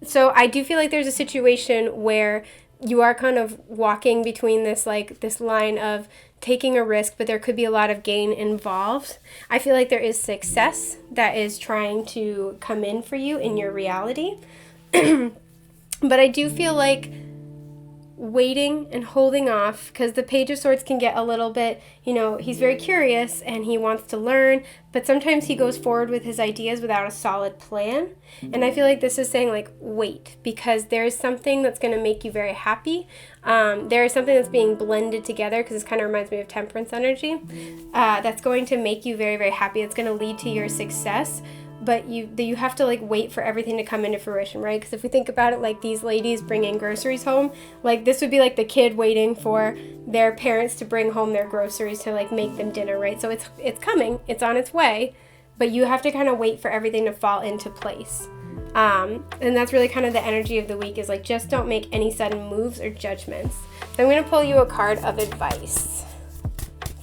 [SPEAKER 1] So I do feel like there's a situation where you are kind of walking between this line of taking a risk, but there could be a lot of gain involved. I feel like there is success that is trying to come in for you in your reality. But I do feel like waiting and holding off, because the Page of Swords can get a little bit, he's very curious and he wants to learn, but sometimes he goes forward with his ideas without a solid plan. And I feel like this is saying like, wait, because there's something that's going to make you very happy. There is something that's being blended together, because this kind of reminds me of Temperance energy, that's going to make you very, very happy. It's going to lead to your success. But you have to like wait for everything to come into fruition, right? Because if we think about it, like these ladies bringing groceries home, like this would be like the kid waiting for their parents to bring home their groceries to like make them dinner, right? So it's coming, it's on its way, but you have to kind of wait for everything to fall into place. And that's really kind of the energy of the week, is like, just don't make any sudden moves or judgments. So I'm going to pull you a card of advice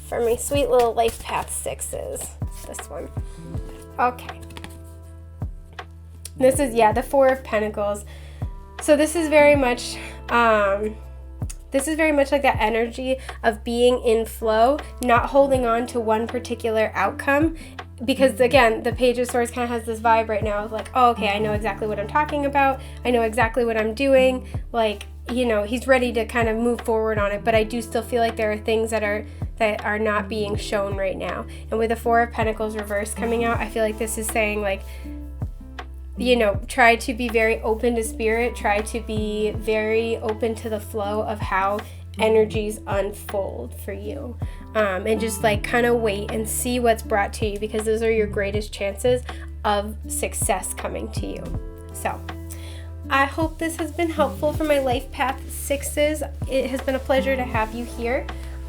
[SPEAKER 1] for my sweet little life path sixes. This one. Okay. This is, the Four of Pentacles. So this is very much like that energy of being in flow, not holding on to one particular outcome. Because again, the Page of Swords kind of has this vibe right now of like, oh, okay, I know exactly what I'm talking about. I know exactly what I'm doing. Like, he's ready to kind of move forward on it. But I do still feel like there are things that are not being shown right now. And with the Four of Pentacles reverse coming out, I feel like this is saying like, try to be very open to spirit. Try to be very open to the flow of how energies unfold for you. And just like kind of wait and see what's brought to you, because those are your greatest chances of success coming to you. So I hope this has been helpful for my life path sixes. It has been a pleasure to have you here.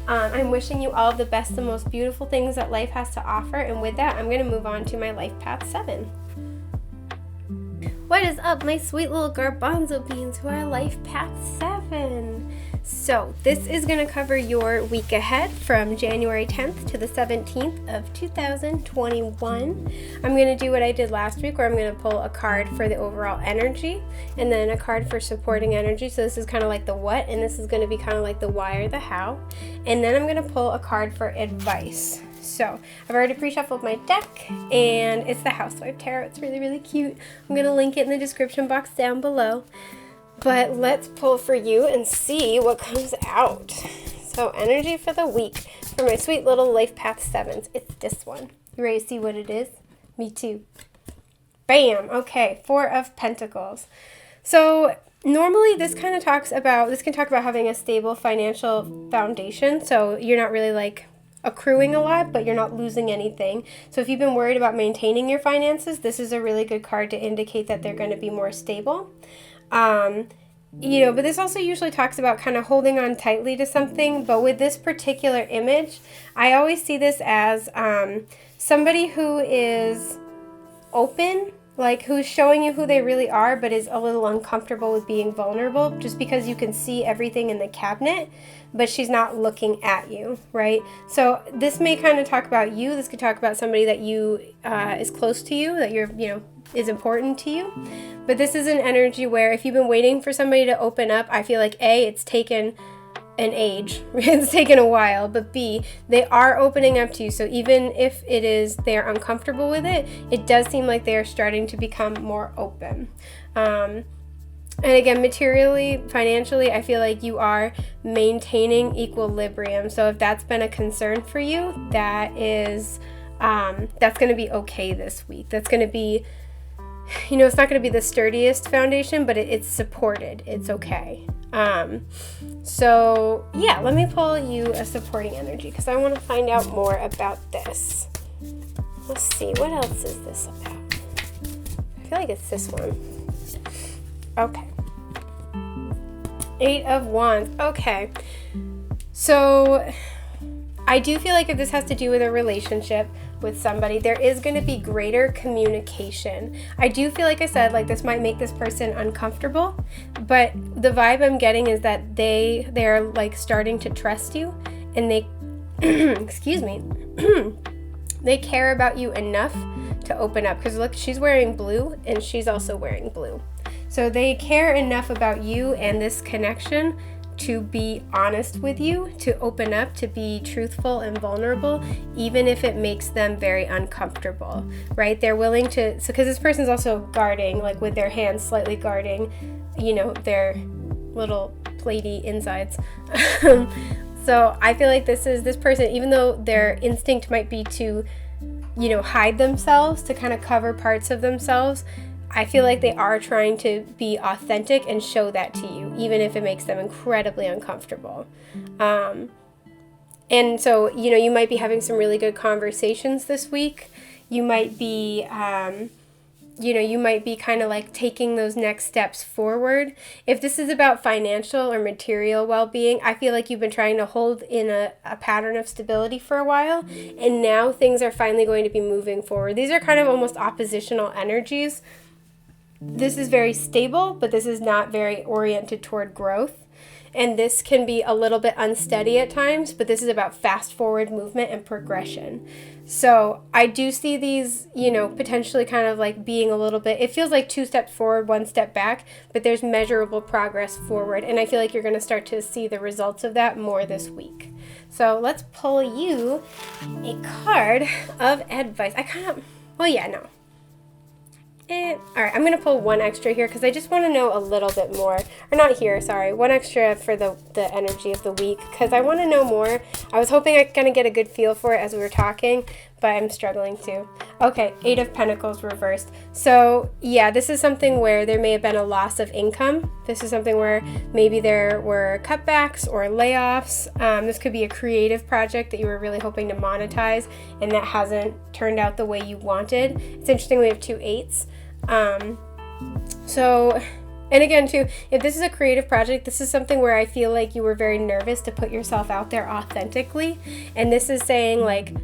[SPEAKER 1] I'm wishing you all of the best, the most beautiful things that life has to offer. And with that, I'm going to move on to my life path 7. What is up, my sweet little garbanzo beans who are life path 7? So this is going to cover your week ahead from January 10th to the 17th of 2021. I'm going to do what I did last week, where I'm going to pull a card for the overall energy and then a card for supporting energy. So this is kind of like the what, and this is going to be kind of like the why or the how. And then I'm going to pull a card for advice. So I've already pre-shuffled my deck, and it's the Housewives Tarot. It's really, really cute. I'm going to link it in the description box down below. But let's pull for you and see what comes out. So energy for the week for my sweet little life path 7s. It's this one. You ready to see what it is? Me too. Bam! Okay, Four of Pentacles. So normally this can talk about having a stable financial foundation. So you're not really like accruing a lot, but you're not losing anything. So if you've been worried about maintaining your finances, this is a really good card to indicate that they're going to be more stable. But this also usually talks about kind of holding on tightly to something. But with this particular image, I always see this as somebody who is open, like who's showing you who they really are, but is a little uncomfortable with being vulnerable, just because you can see everything in the cabinet, but she's not looking at you, right? So this may kind of talk about you. This could talk about somebody that you is close to you, that you're, is important to you. But this is an energy where if you've been waiting for somebody to open up, I feel like A, it's taken an age, it's taken a while, but B, they are opening up to you. So even if it is they're uncomfortable with it, it does seem like they're starting to become more open. And again, materially, financially, I feel like you are maintaining equilibrium. So if that's been a concern for you, that is that's going to be okay this week. That's going to be, it's not going to be the sturdiest foundation, but it's supported. It's okay. So yeah, let me pull you a supporting energy, because I want to find out more about this. Let's see, what else is this about? I feel like it's this one. Okay. 8 of Wands. Okay. So I do feel like if this has to do with a relationship with somebody, there is going to be greater communication. I do feel like I said, like, this might make this person uncomfortable, but the vibe I'm getting is that they're like starting to trust you, and they excuse me they care about you enough to open up. Because look, she's wearing blue and she's also wearing blue. So they care enough about you and this connection to be honest with you, to open up, to be truthful and vulnerable, even if it makes them very uncomfortable, right? They're willing to, so because this person's also guarding, like with their hands slightly guarding, their little platey insides. So I feel like this person, even though their instinct might be to, hide themselves, to kind of cover parts of themselves, I feel like they are trying to be authentic and show that to you, even if it makes them incredibly uncomfortable. And so, you might be having some really good conversations this week. You might be, you might be kind of like taking those next steps forward. If this is about financial or material well-being, I feel like you've been trying to hold in a pattern of stability for a while, and now things are finally going to be moving forward. These are kind of almost oppositional energies. this is very stable, but this is not very oriented toward growth. And this can be a little bit unsteady at times, but this is about fast forward movement and progression. So I do see these, potentially kind of like being a little bit, it feels like 2 steps forward, 1 step back, but there's measurable progress forward. And I feel like you're going to start to see the results of that more this week. So let's pull you a card of advice. All right, I'm going to pull 1 extra here because I just want to know a little bit more. Or not here, sorry. 1 extra for the energy of the week because I want to know more. I was hoping I could kind of get a good feel for it as we were talking, but I'm struggling to. Okay, 8 of Pentacles reversed. So, yeah, this is something where there may have been a loss of income. This is something where maybe there were cutbacks or layoffs. This could be a creative project that you were really hoping to monetize and that hasn't turned out the way you wanted. It's interesting we have 2 8s. And again too, if this is a creative project, this is something where I feel like you were very nervous to put yourself out there authentically. And this is saying like,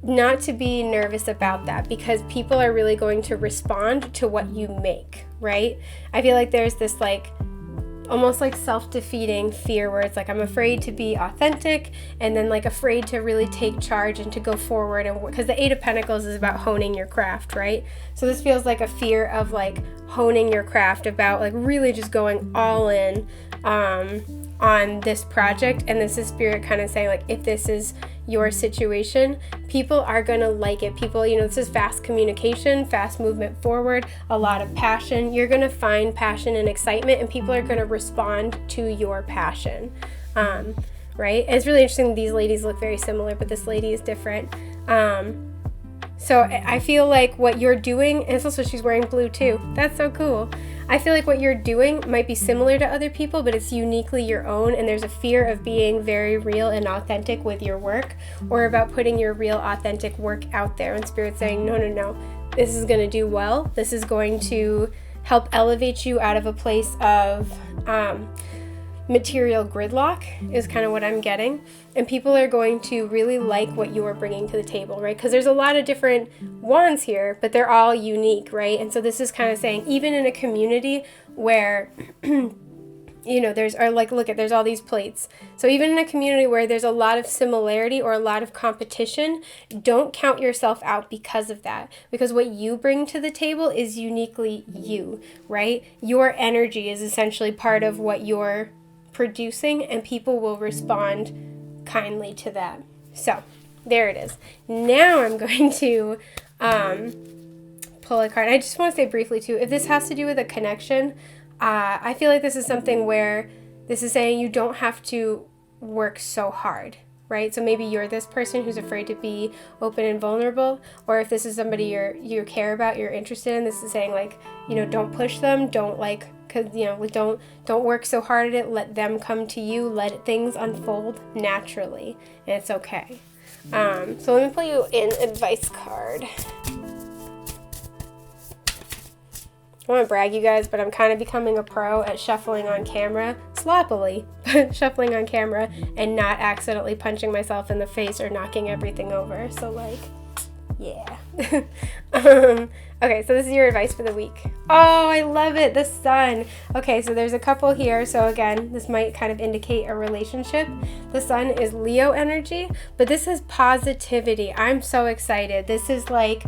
[SPEAKER 1] not to be nervous about that because people are really going to respond to what you make, right? I feel like there's this like, almost like self-defeating fear where it's like I'm afraid to be authentic and then like afraid to really take charge and to go forward, and because the 8 of Pentacles is about honing your craft, right? So this feels like a fear of like honing your craft, about like really just going all in on this project. And this is Spirit kind of saying like, if this is your situation, people are gonna like it. People, this is fast communication, fast movement forward, a lot of passion. You're gonna find passion and excitement, and people are gonna respond to your passion, right? And it's really interesting, these ladies look very similar, but this lady is different. So I feel like what you're doing, and it's also, she's wearing blue too. That's so cool. I feel like what you're doing might be similar to other people, but it's uniquely your own, and there's a fear of being very real and authentic with your work, or about putting your real authentic work out there. And Spirit's saying, no, this is going to do well. This is going to help elevate you out of a place of material gridlock is kind of what I'm getting. And people are going to really like what you are bringing to the table, right? Because there's a lot of different wands here, but they're all unique, right? And so this is kind of saying, even in a community where there's all these plates. So even in a community where there's a lot of similarity or a lot of competition, don't count yourself out because of that. Because what you bring to the table is uniquely you, right? Your energy is essentially part of what you're producing, and people will respond kindly to that. So there it is. Now I'm going to pull a card. I just want to say briefly too, if this has to do with a connection, I feel like this is something where this is saying you don't have to work so hard, right? So maybe you're this person who's afraid to be open and vulnerable, or if this is somebody you care about, you're interested in, this is saying like, don't push them, don't like, because don't work so hard at it, let them come to you, let things unfold naturally, and it's okay. So let me pull you an advice card. I want to brag, you guys, but I'm kind of becoming a pro at shuffling on camera, sloppily, but shuffling on camera and not accidentally punching myself in the face or knocking everything over. So like, yeah. Okay, so this is your advice for the week. Oh, I love it. The sun. Okay, so there's a couple here. So again, this might kind of indicate a relationship. The sun is Leo energy, but this is positivity. I'm so excited. This is like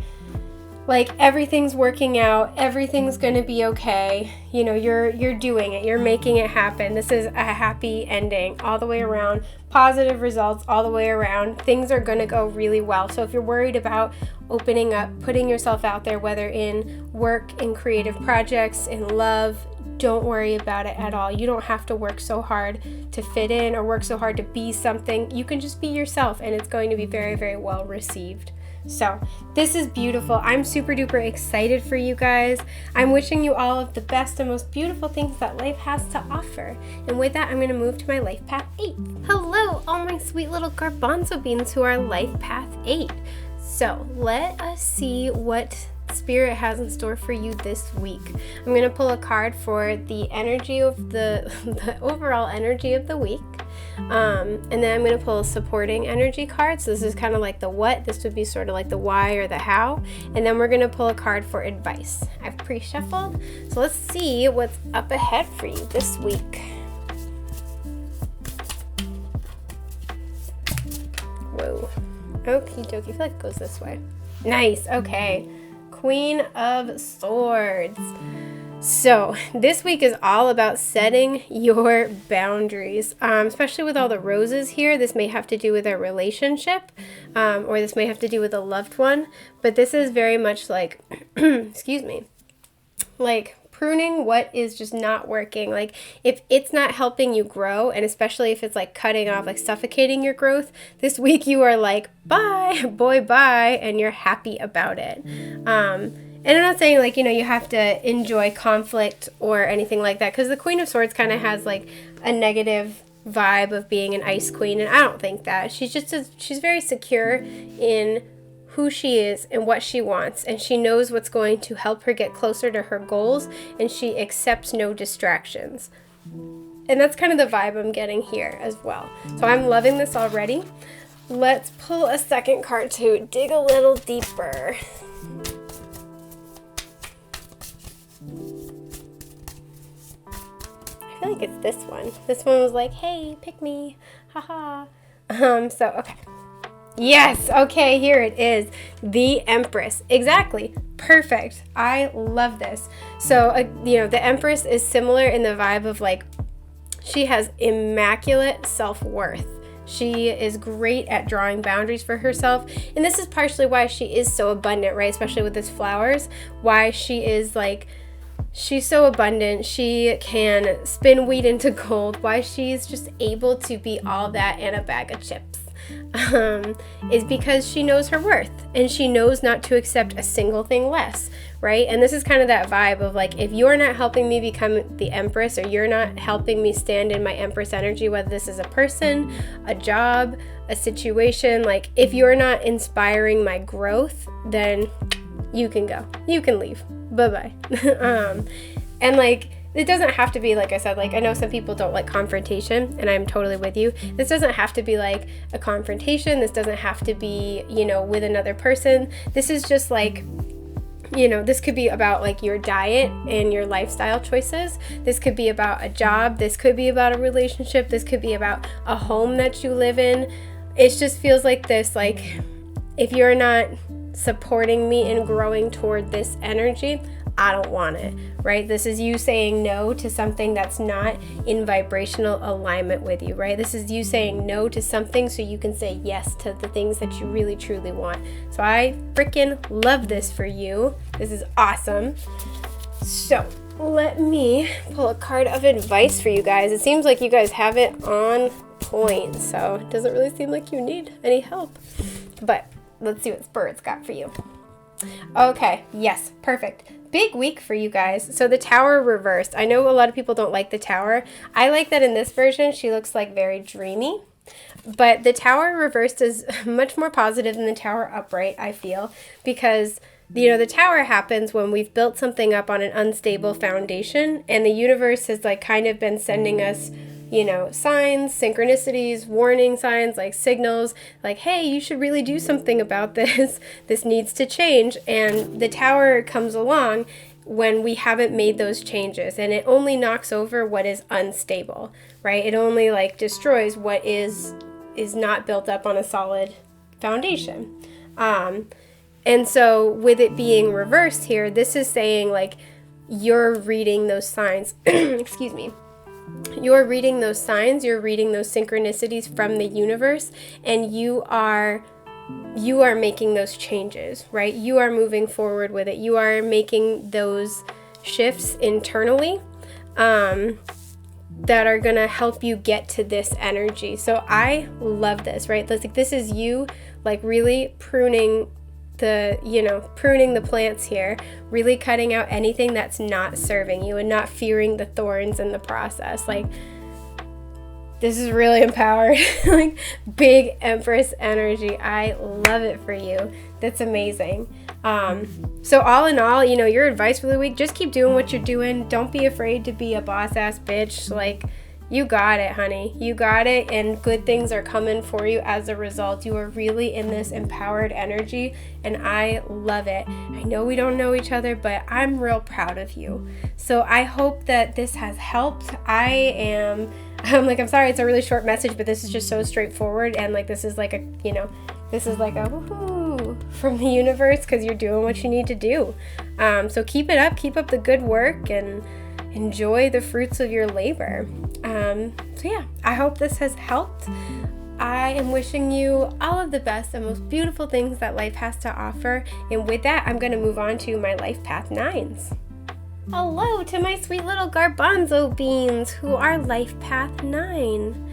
[SPEAKER 1] everything's working out, everything's gonna be okay. You're doing it, you're making it happen. This is a happy ending all the way around, positive results all the way around. Things are gonna go really well. So if you're worried about opening up, putting yourself out there, whether in work, in creative projects, in love, don't worry about it at all. You don't have to work so hard to fit in or work so hard to be something. You can just be yourself, and it's going to be very, very well received. So this is beautiful. I'm super duper excited for you guys. I'm wishing you all of the best and most beautiful things that life has to offer. And with that, I'm going to move to my Life Path 8. Hello, all my sweet little garbanzo beans who are Life Path 8. So let us see what Spirit has in store for you this week. I'm going to pull a card for the energy of the overall energy of the week. And then I'm going to pull a supporting energy card. So this is kind of like the what. This would be sort of like the why or the how. And then we're going to pull a card for advice. I've pre-shuffled. So let's see what's up ahead for you this week. Whoa. Okie dokie. I feel like it goes this way. Nice. Okay. Queen of Swords. So this week is all about setting your boundaries, especially with all the roses here. This may have to do with a relationship, or this may have to do with a loved one, but this is very much like, excuse me, like pruning what is just not working. Like if it's not helping you grow, and especially if it's like cutting off, like suffocating your growth, this week you are like, bye, boy, bye, and you're happy about it. And I'm not saying like, you have to enjoy conflict or anything like that, because the Queen of Swords kind of has like a negative vibe of being an ice queen, and I don't think that. She's very secure in who she is and what she wants, and she knows what's going to help her get closer to her goals, and she accepts no distractions. And that's kind of the vibe I'm getting here as well. So I'm loving this already. Let's pull a second card to dig a little deeper. I feel like it's this one. This one was like, hey, pick me. Haha. Okay. Yes, okay, here it is. The Empress. Exactly. Perfect. I love this. So, the Empress is similar in the vibe of like, she has immaculate self-worth. She is great at drawing boundaries for herself. And this is partially why she is so abundant, right? Especially with this flowers. Why she is like, she's so abundant. She can spin wheat into gold. Why she's just able to be all that and a bag of chips. Is because she knows her worth, and she knows not to accept a single thing less, right? And this is kind of that vibe of like, if you're not helping me become the Empress, or you're not helping me stand in my Empress energy, whether this is a person, a job, a situation, like if you're not inspiring my growth, then you can go. You can leave. Bye-bye. And like, it doesn't have to be, like I said, like I know some people don't like confrontation, and I'm totally with you. This doesn't have to be like a confrontation. This doesn't have to be, with another person. This is just like, this could be about like your diet and your lifestyle choices. This could be about a job. This could be about a relationship. This could be about a home that you live in. It just feels like this, like if you're not supporting me in growing toward this energy, I don't want it, right? This is you saying no to something that's not in vibrational alignment with you, right? This is you saying no to something so you can say yes to the things that you really truly want. So I freaking love this for you. This is awesome. So let me pull a card of advice for you guys. It seems like you guys have it on point, so it doesn't really seem like you need any help. But let's see what Spirit's got for you. Okay, yes, perfect. Big week for you guys. So the Tower reversed. I know a lot of people don't like the Tower. I like that in this version, she looks like very dreamy. But the Tower reversed is much more positive than the Tower upright, I feel. Because, the Tower happens when we've built something up on an unstable foundation. And the universe has like kind of been sending us signs, synchronicities, warning signs, like signals, like, hey, you should really do something about this. This needs to change. And the Tower comes along when we haven't made those changes, and it only knocks over what is unstable, right? It only like destroys what is not built up on a solid foundation. And so with it being reversed here, this is saying like you're reading those signs, excuse me. You're reading those signs, you're reading those synchronicities from the universe, and you are making those changes, right? You are moving forward with it. You are making those shifts internally that are going to help you get to this energy. So I love this, right? This is you like really pruning the plants here, really cutting out anything that's not serving you and not fearing the thorns in the process. Like, this is really empowered, like big Empress energy. I love it for you. That's amazing. So all in all, you know, your advice for the week, just keep doing what you're doing. Don't be afraid to be a boss ass bitch. Like, you got it, honey. You got it, and good things are coming for you as a result. You are really in this empowered energy, and I love it. I know we don't know each other, but I'm real proud of you. So I hope that this has helped. I'm sorry it's a really short message, but this is just so straightforward, and like this is like a woohoo from the universe, because you're doing what you need to do. So keep it up, keep up the good work, and enjoy the fruits of your labor. So yeah, I hope this has helped. I am wishing you all of the best and most beautiful things that life has to offer. And with that, I'm going to move on to my life path 9s. Hello to my sweet little garbanzo beans who are life path 9.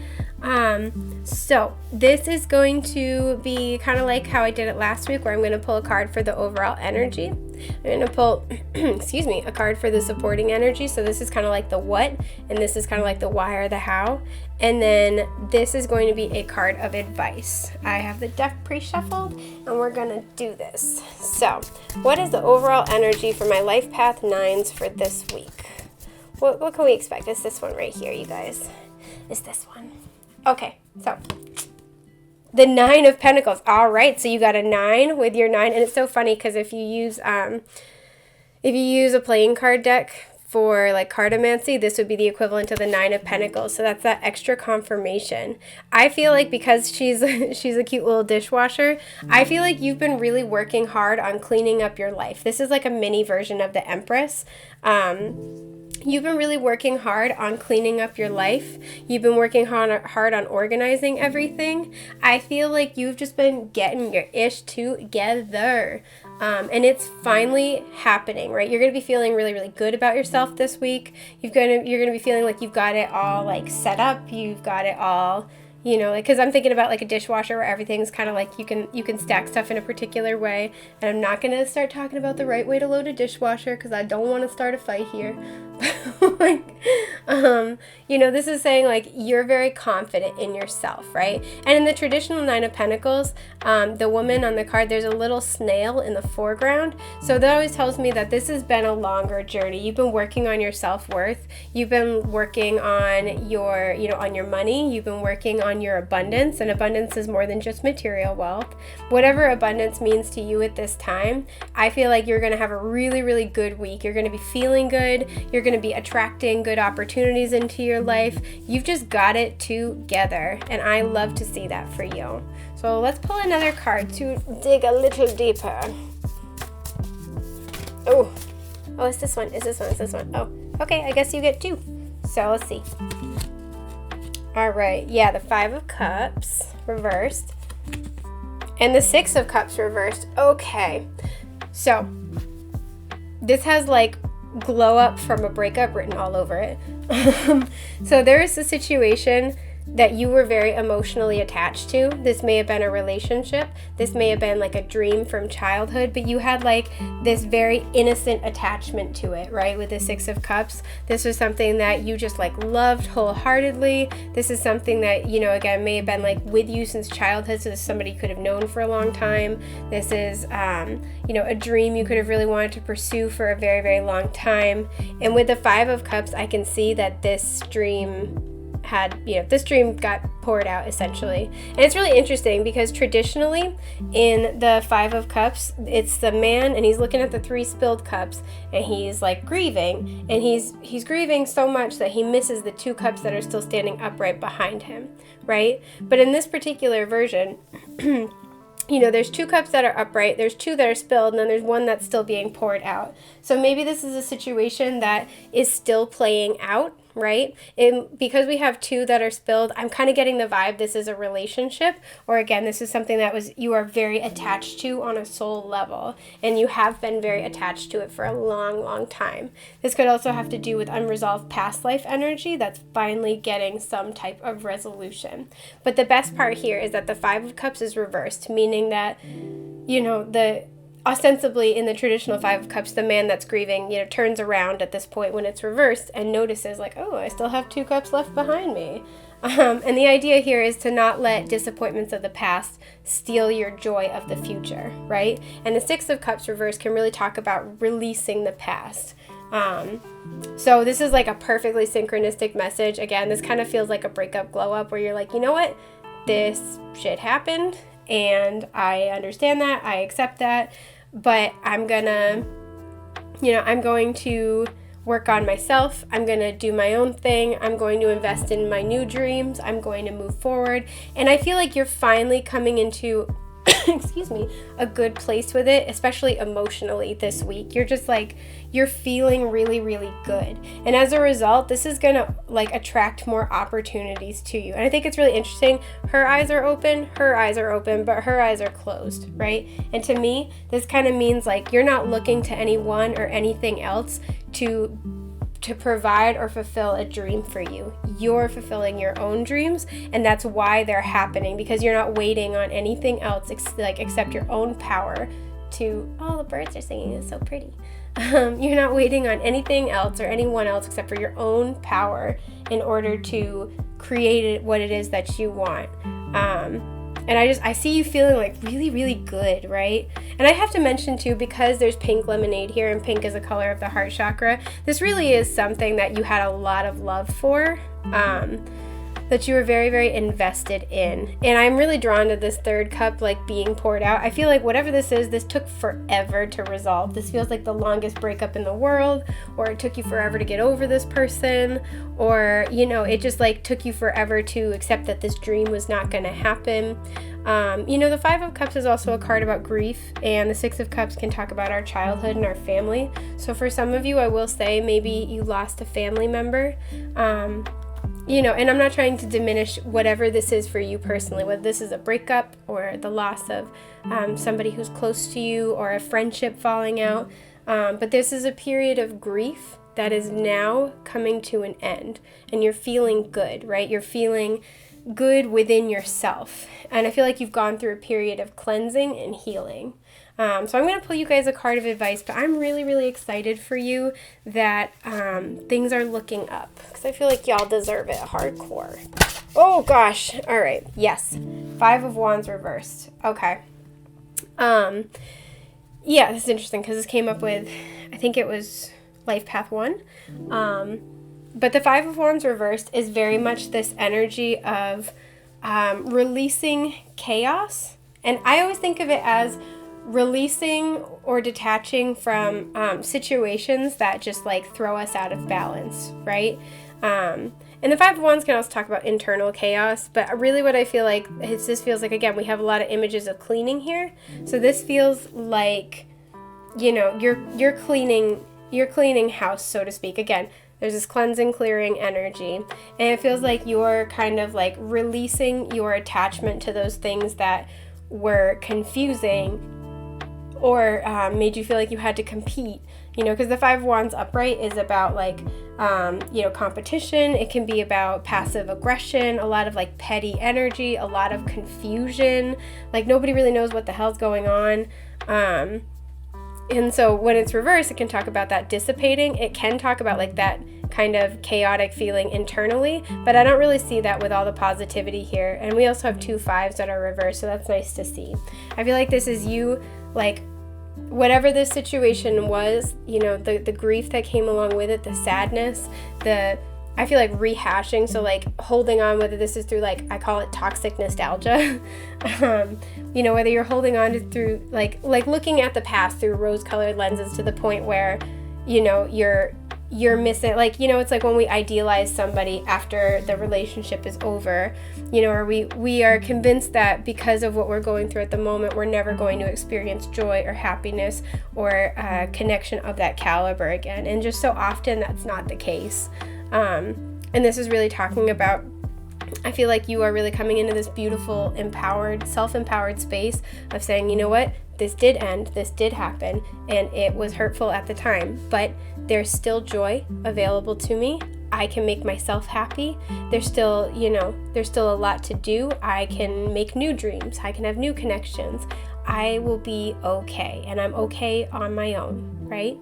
[SPEAKER 1] So this is going to be kind of like how I did it last week, where I'm going to pull a card for the overall energy. I'm going to pull, a card for the supporting energy. So this is kind of like the what, and this is kind of like the why or the how. And then this is going to be a card of advice. I have the deck pre-shuffled, and we're going to do this. So what is the overall energy for my life path 9s for this week? What can we expect? It's this one right here, you guys. It's this one. Okay, so the 9 of Pentacles. All right, so you got a 9 with your 9, and it's so funny because if you use a playing card deck for like cartomancy, this would be the equivalent of the 9 of Pentacles. So that's that extra confirmation. I feel like because she's a cute little dishwasher, I feel like you've been really working hard on cleaning up your life. This is like a mini version of the Empress. You've been really working hard on cleaning up your life. You've been working hard on organizing everything. I feel like you've just been getting your ish together. And it's finally happening, right? You're going to be feeling really, really good about yourself this week. You're going to be feeling like you've got it all like set up. You've got it all, you know, like, because I'm thinking about like a dishwasher where everything's kind of like you can stack stuff in a particular way. And I'm not going to start talking about the right way to load a dishwasher because I don't want to start a fight here. This is saying like you're very confident in yourself, right? And in the traditional 9 of Pentacles, the woman on the card, there's a little snail in the foreground. So that always tells me that this has been a longer journey. You've been working on your self-worth. You've been working on your, on your money. You've been working on your abundance, and abundance is more than just material wealth. Whatever abundance means to you at this time, I feel like you're going to have a really, really good week. You're going to be feeling good. You're going to be attracting good opportunities into your life. You've just got it together, and I love to see that for you. So let's pull another card to dig a little deeper. Oh, it's this one. It's this one. Oh, okay, I guess you get 2. So let's see. All right, yeah, the 5 of Cups reversed and the 6 of Cups reversed. Okay, so this has like glow up from a breakup written all over it. So there is a situation that you were very emotionally attached to. This may have been a relationship. This may have been like a dream from childhood, but you had like this very innocent attachment to it, right? With the 6 of Cups. This was something that you just like loved wholeheartedly. This is something that, again, may have been like with you since childhood. So this is somebody you could have known for a long time. This is, a dream you could have really wanted to pursue for a very, very long time. And with the 5 of Cups, I can see that this dream got poured out essentially. And it's really interesting because traditionally in the 5 of Cups, it's the man and he's looking at the 3 spilled cups and he's like grieving, and he's grieving so much that he misses the 2 cups that are still standing upright behind him, right? But in this particular version, there's 2 cups that are upright, there's 2 that are spilled, and then there's 1 that's still being poured out. So maybe this is a situation that is still playing out, right? And because we have 2 that are spilled, I'm kind of getting the vibe this is a relationship, or again, this is something that you are very attached to on a soul level, and you have been very attached to it for a long, long time. This could also have to do with unresolved past life energy that's finally getting some type of resolution. But the best part here is that the 5 of Cups is reversed, meaning that, ostensibly in the traditional Five of Cups, the man that's grieving, turns around at this point when it's reversed and notices like, oh, I still have 2 cups left behind me. And the idea here is to not let disappointments of the past steal your joy of the future, right? And the 6 of Cups reversed can really talk about releasing the past. So this is like a perfectly synchronistic message. Again, this kind of feels like a breakup glow up where you're like, you know what? This shit happened and I understand that. I accept that. But I'm going to work on myself. I'm going to do my own thing. I'm going to invest in my new dreams. I'm going to move forward. And I feel like you're finally coming into, a good place with it, especially emotionally this week. You're just like, you're feeling really, really good. And as a result, this is going to like attract more opportunities to you. And I think it's really interesting. Her eyes are open, but her eyes are closed, right? And to me, this kind of means like you're not looking to anyone or anything else to provide or fulfill a dream for you. You're fulfilling your own dreams, and that's why they're happening, because you're not waiting on anything else except your own power to, oh, the birds are singing, it's so pretty. You're not waiting on anything else or anyone else except for your own power in order to create what it is that you want. And I see you feeling like really, really good, right? And I have to mention too, because there's pink lemonade here and pink is a color of the heart chakra, this really is something that you had a lot of love for, that you were very, very invested in. And I'm really drawn to this 3rd cup like being poured out. I feel like whatever this is, this took forever to resolve. This feels like the longest breakup in the world, or it took you forever to get over this person, or, it just like took you forever to accept that this dream was not going to happen. The 5 of Cups is also a card about grief, and the 6 of Cups can talk about our childhood and our family. So for some of you, I will say maybe you lost a family member, and I'm not trying to diminish whatever this is for you personally, whether this is a breakup or the loss of somebody who's close to you or a friendship falling out. But this is a period of grief that is now coming to an end, and you're feeling good, right? You're feeling good within yourself. And I feel like you've gone through a period of cleansing and healing. So I'm going to pull you guys a card of advice, but I'm really, really excited for you that things are looking up, because I feel like y'all deserve it hardcore. Oh gosh. All right. Yes. 5 of Wands reversed. Okay. Yeah, this is interesting because this came up with, I think it was Life Path 1. But the 5 of Wands reversed is very much this energy of releasing chaos. And I always think of it as releasing or detaching from situations that just like throw us out of balance, right? And the 5 of Wands can also talk about internal chaos, but really what I feel like is this feels like, again, we have a lot of images of cleaning here. So this feels like, you're cleaning house, so to speak. Again, there's this cleansing, clearing energy, and it feels like you're kind of like releasing your attachment to those things that were confusing or made you feel like you had to compete, because the 5 of Wands upright is about like, competition. It can be about passive aggression, a lot of like petty energy, a lot of confusion, like nobody really knows what the hell's going on. And so when it's reversed, it can talk about that dissipating. It can talk about like that kind of chaotic feeling internally, but I don't really see that with all the positivity here. And we also have 2 5s that are reversed, so that's nice to see. I feel like this is you, like, whatever this situation was, the grief that came along with it, the sadness, I feel like rehashing, so like holding on, whether this is through like, I call it toxic nostalgia, whether you're holding on to through like looking at the past through rose-colored lenses to the point where, you're missing, like, it's like when we idealize somebody after the relationship is over, or we are convinced that because of what we're going through at the moment, we're never going to experience joy or happiness or connection of that caliber again. And just so often that's not the case. And this is really talking about, I feel like you are really coming into this beautiful, empowered, self-empowered space of saying, you know what, this did end, this did happen, and it was hurtful at the time, but there's still joy available to me. I can make myself happy. There's still a lot to do. I can make new dreams. I can have new connections. I will be okay, and I'm okay on my own, right?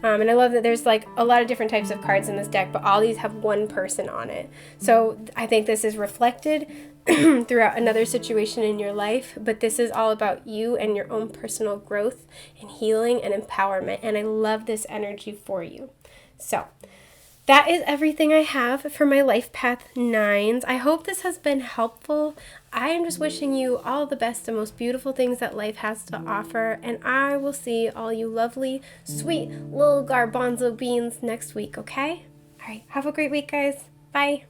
[SPEAKER 1] And I love that there's like a lot of different types of cards in this deck, but all these have one person on it. So I think this is reflected throughout another situation in your life, but this is all about you and your own personal growth and healing and empowerment. And I love this energy for you. So that is everything I have for my Life Path 9s. I hope this has been helpful. I am just wishing you all the best and most beautiful things that life has to offer. And I will see all you lovely, sweet little garbanzo beans next week, okay? All right, have a great week, guys. Bye.